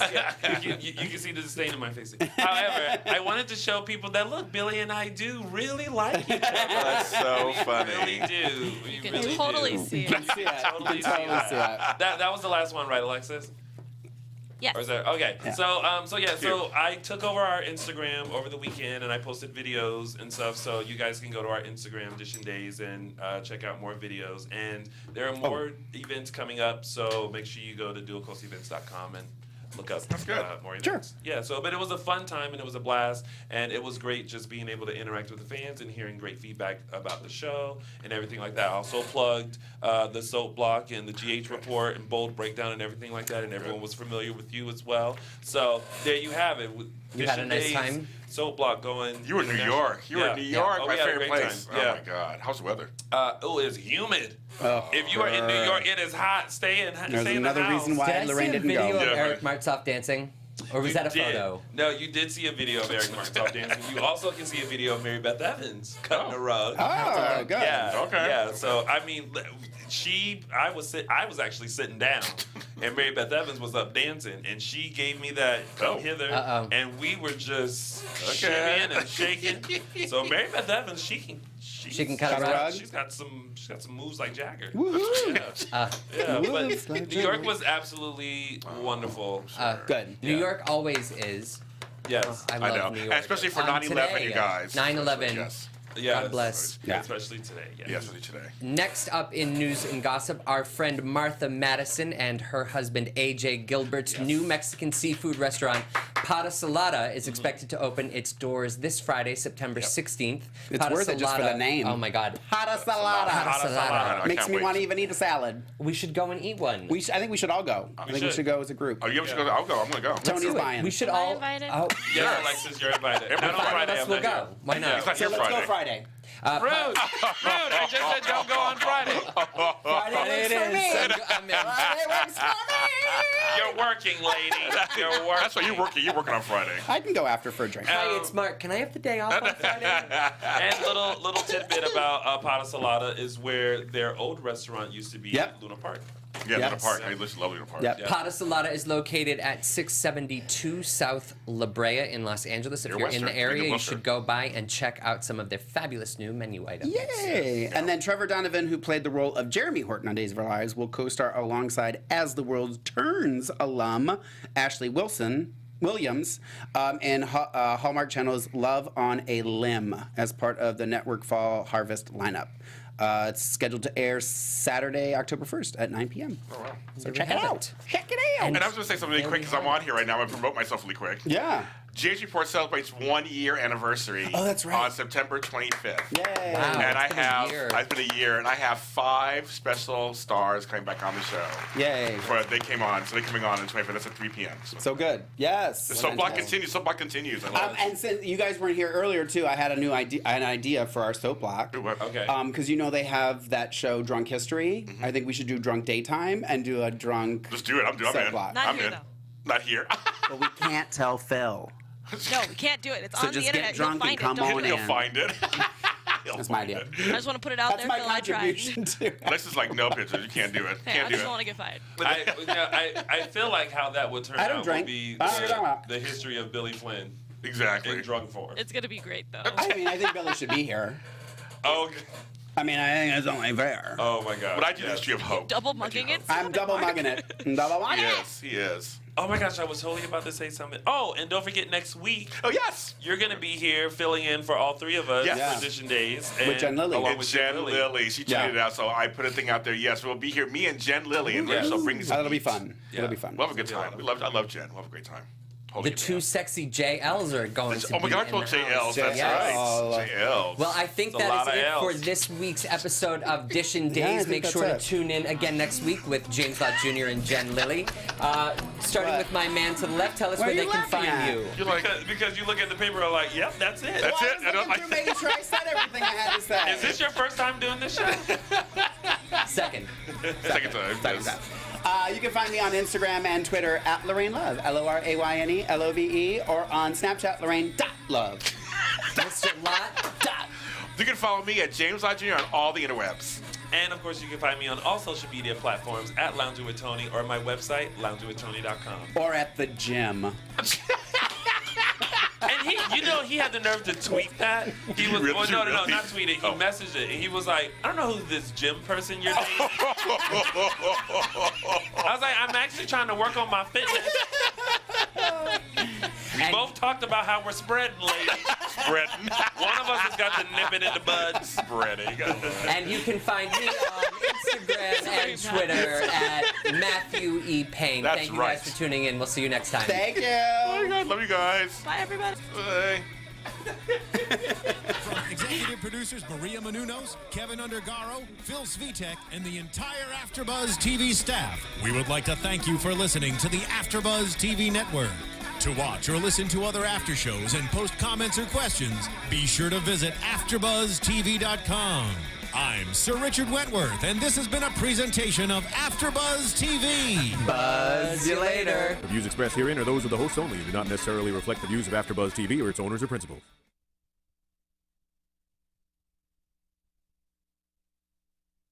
you can see the disdain in my face. However, I wanted to show people that look, Billy and I do really like each other. That's so funny. We really do. You can totally see it. You can see it. That was the last one, right, Alexis? Yes. Or is that okay? Yeah. So I took over our Instagram over the weekend and I posted videos and stuff. So you guys can go to our Instagram, DISHIN Days, and check out more videos. And there are more events coming up. So make sure you go to dualcoastevents.com and look up more events. Sure. Yeah. But it was a fun time and it was a blast, and it was great just being able to interact with the fans and hearing great feedback about the show and everything like that. I also plugged the Soap Block and the GH Report and Bold Breakdown and everything like that, and everyone was familiar with you as well. So there you have it. You had a nice time? Soap Block going. You were in New York. You were in New York, Oh, my we had a favorite great place. time. Oh Yeah. my God. How's the weather? It's humid. Oh, if you are in New York, it is hot. Stay in There's the another house. reason why Did I Lorraine see a didn't video go. of Eric Martzoff dancing? Or was that a photo? No, you did see a video of Eric Martzoff dancing. You also can see a video of Mary Beth Evans cutting a rug. Oh, good. Yeah. Okay. Yeah. So I mean, I was actually sitting down, and Mary Beth Evans was up dancing, and she gave me that come hither, and we were just shimmying and shaking. So Mary Beth Evans, she She can cut a rug. She's got some moves like Jagger. Woohoo! Yeah, but New York was absolutely wonderful. Good. New York always is. Yes, I love know. New York. And especially for 9/11, you guys. 9/11. Yes. Yes. God bless. Yeah. Especially today. Yes, especially today. Next up in news and gossip, our friend Martha Madison and her husband AJ Gilbert's new Mexican seafood restaurant, Pata Salada, is expected to open its doors this Friday, September 16th. It's Pata worth it just for the Salada- name. Oh my God. Pata Salada. Pata Salada. Makes me want to even eat a salad. We should go and eat one. I think we should all go. I think we should go as a group. Oh, you should go? I'll go. I'm going to go. Tony's buying. We should Am I all. invited? Oh, Yeah, Alexis, you're invited. Every Not on Friday. Friday, Us I'm will not go. here. Why not? It's not So your let's Friday. go Friday. Rude. I just said don't go on Friday. Friday it is. Friday works for me. You're working, lady. You're working. That's why you're working. You're working on Friday. I can go after for a drink. Hey, it's Mark. Can I have the day off on Friday? And little tidbit about Pata Salada is where their old restaurant used to be Yep. Luna Park. Yeah, Yes. Luna Park. I listen, love Luna Park. Yep. Yeah. Pata Salada is located at 672 South La Brea in Los Angeles. If You're you're in Western. the area, You're you Western. should go by and check out some of their fabulous new menu items. Yay! And then Trevor Donovan, who played the role of Jeremy Horton on Days of Our Lives, will co-star alongside As the World Turns alum Ashley Williams in Hallmark Channel's Love on a Limb as part of the network Fall Harvest lineup. It's scheduled to air Saturday, October 1st at 9 p.m. Oh, wow. So check it out. Check it out. And I was going to say something really quick because I'm on here right now. I'm going to promote myself really quick. Yeah. GH Report celebrates 1 year anniversary. Oh, that's right. On September 25th. Yay. Wow. And it's been a year. and I have 5 special stars coming back on the show. Yay. They came on, so they're coming on 25th. That's at 3 p.m. So good. Yes. The soap block continues. Soap block continues. I love it. And since you guys weren't here earlier too, I had an idea for our soap block. Okay. Because you know they have that show Drunk History. Mm-hmm. I think we should do Drunk Daytime and do a drunk. Just do it. I'm soap in. block. Not I'm here, in. though. Not here. But we can't tell Phil. No, we can't do it. It's So on the just get internet. drunk You'll and find come it. Don't on do He'll it. in. find it. That's my idea. I just want to put it out That's there. my Phil, I tried. contribution to it. This is like no pictures. You can't do it. Hey, Can't I do just it. don't want to get fired. I feel like how that would turn I don't out drink. would be I don't know what you're talking about. the history of Billy Flynn Exactly. in drunk form. It's gonna be great though. I mean, I think Billy should be here. Oh, I mean, I think it's only fair. oh my God. But I do the history of hope. Double mugging it. I'm double mugging it. Double mugging it. Yes, he is. Oh my gosh, I was totally about to say something. Oh, and don't forget next week. Oh, yes. You're going to be here filling in for all 3 of us Yes. for Edition Days. With Jen Lilly. Along And with Jen Lilly. She tweeted Yeah. it out, so I put a thing out there. Yes, we'll be here. Me and Jen Lilly. And she'll bring some That'll be eats. fun. Yeah. It'll be fun. We'll have a good time. I love Jen. We'll have a great time. The Holding it 2 down. sexy JLs are going to Oh my be God, I in told the house. JLs. That's JLs. right. JLs. Well, I think It's a lot that is of it for Ls. this week's episode of Dishin' Yeah, I Days. think Make that's sure to it. tune in again next week with James Lott Jr. and Jen Lilly. Starting What? with my man to the left, tell us What where are they you can laughing find at? you. You're like, because you look at the paper and like, yep, that's it. That's Well, it. I was looking through making sure I said everything I had to say. Is this your first time doing this show? Second. second time. Second time. You can find me on Instagram and Twitter at Lorraine Love, LORAYNE LOVE, or on Snapchat, Lorraine.love. Mr. Lott. You can follow me at James Lott Jr. on all the interwebs. And of course, you can find me on all social media platforms at Lounging with Tony or my website, loungingwithtony.com. Or at the gym. And he had the nerve to tweet that. He was, Really? well, no, Really? not tweet it. He Oh. messaged it, and he was like, I don't know who this gym person you're dating. I was like, I'm actually trying to work on my fitness. We And- both talked about how we're spreading lately. Spreading. One of us has got to nip it in the bud. Spreading. And you can find me on Instagram and Twitter at Matthew E. Payne. That's Thank you right. guys for tuning in. We'll see you next time. Thank you. Oh my God, love you guys. Bye everybody. Bye. From executive producers Maria Menounos, Kevin Undergaro, Phil Svitek, and the entire AfterBuzz TV staff, we would like to thank you for listening to the AfterBuzz TV network. To watch or listen to other after shows and post comments or questions, be sure to visit AfterBuzzTV.com. I'm Sir Richard Wentworth, and this has been a presentation of AfterBuzz TV. Buzz you later. The views expressed herein are those of the hosts only and do not necessarily reflect the views of AfterBuzz TV or its owners or principals.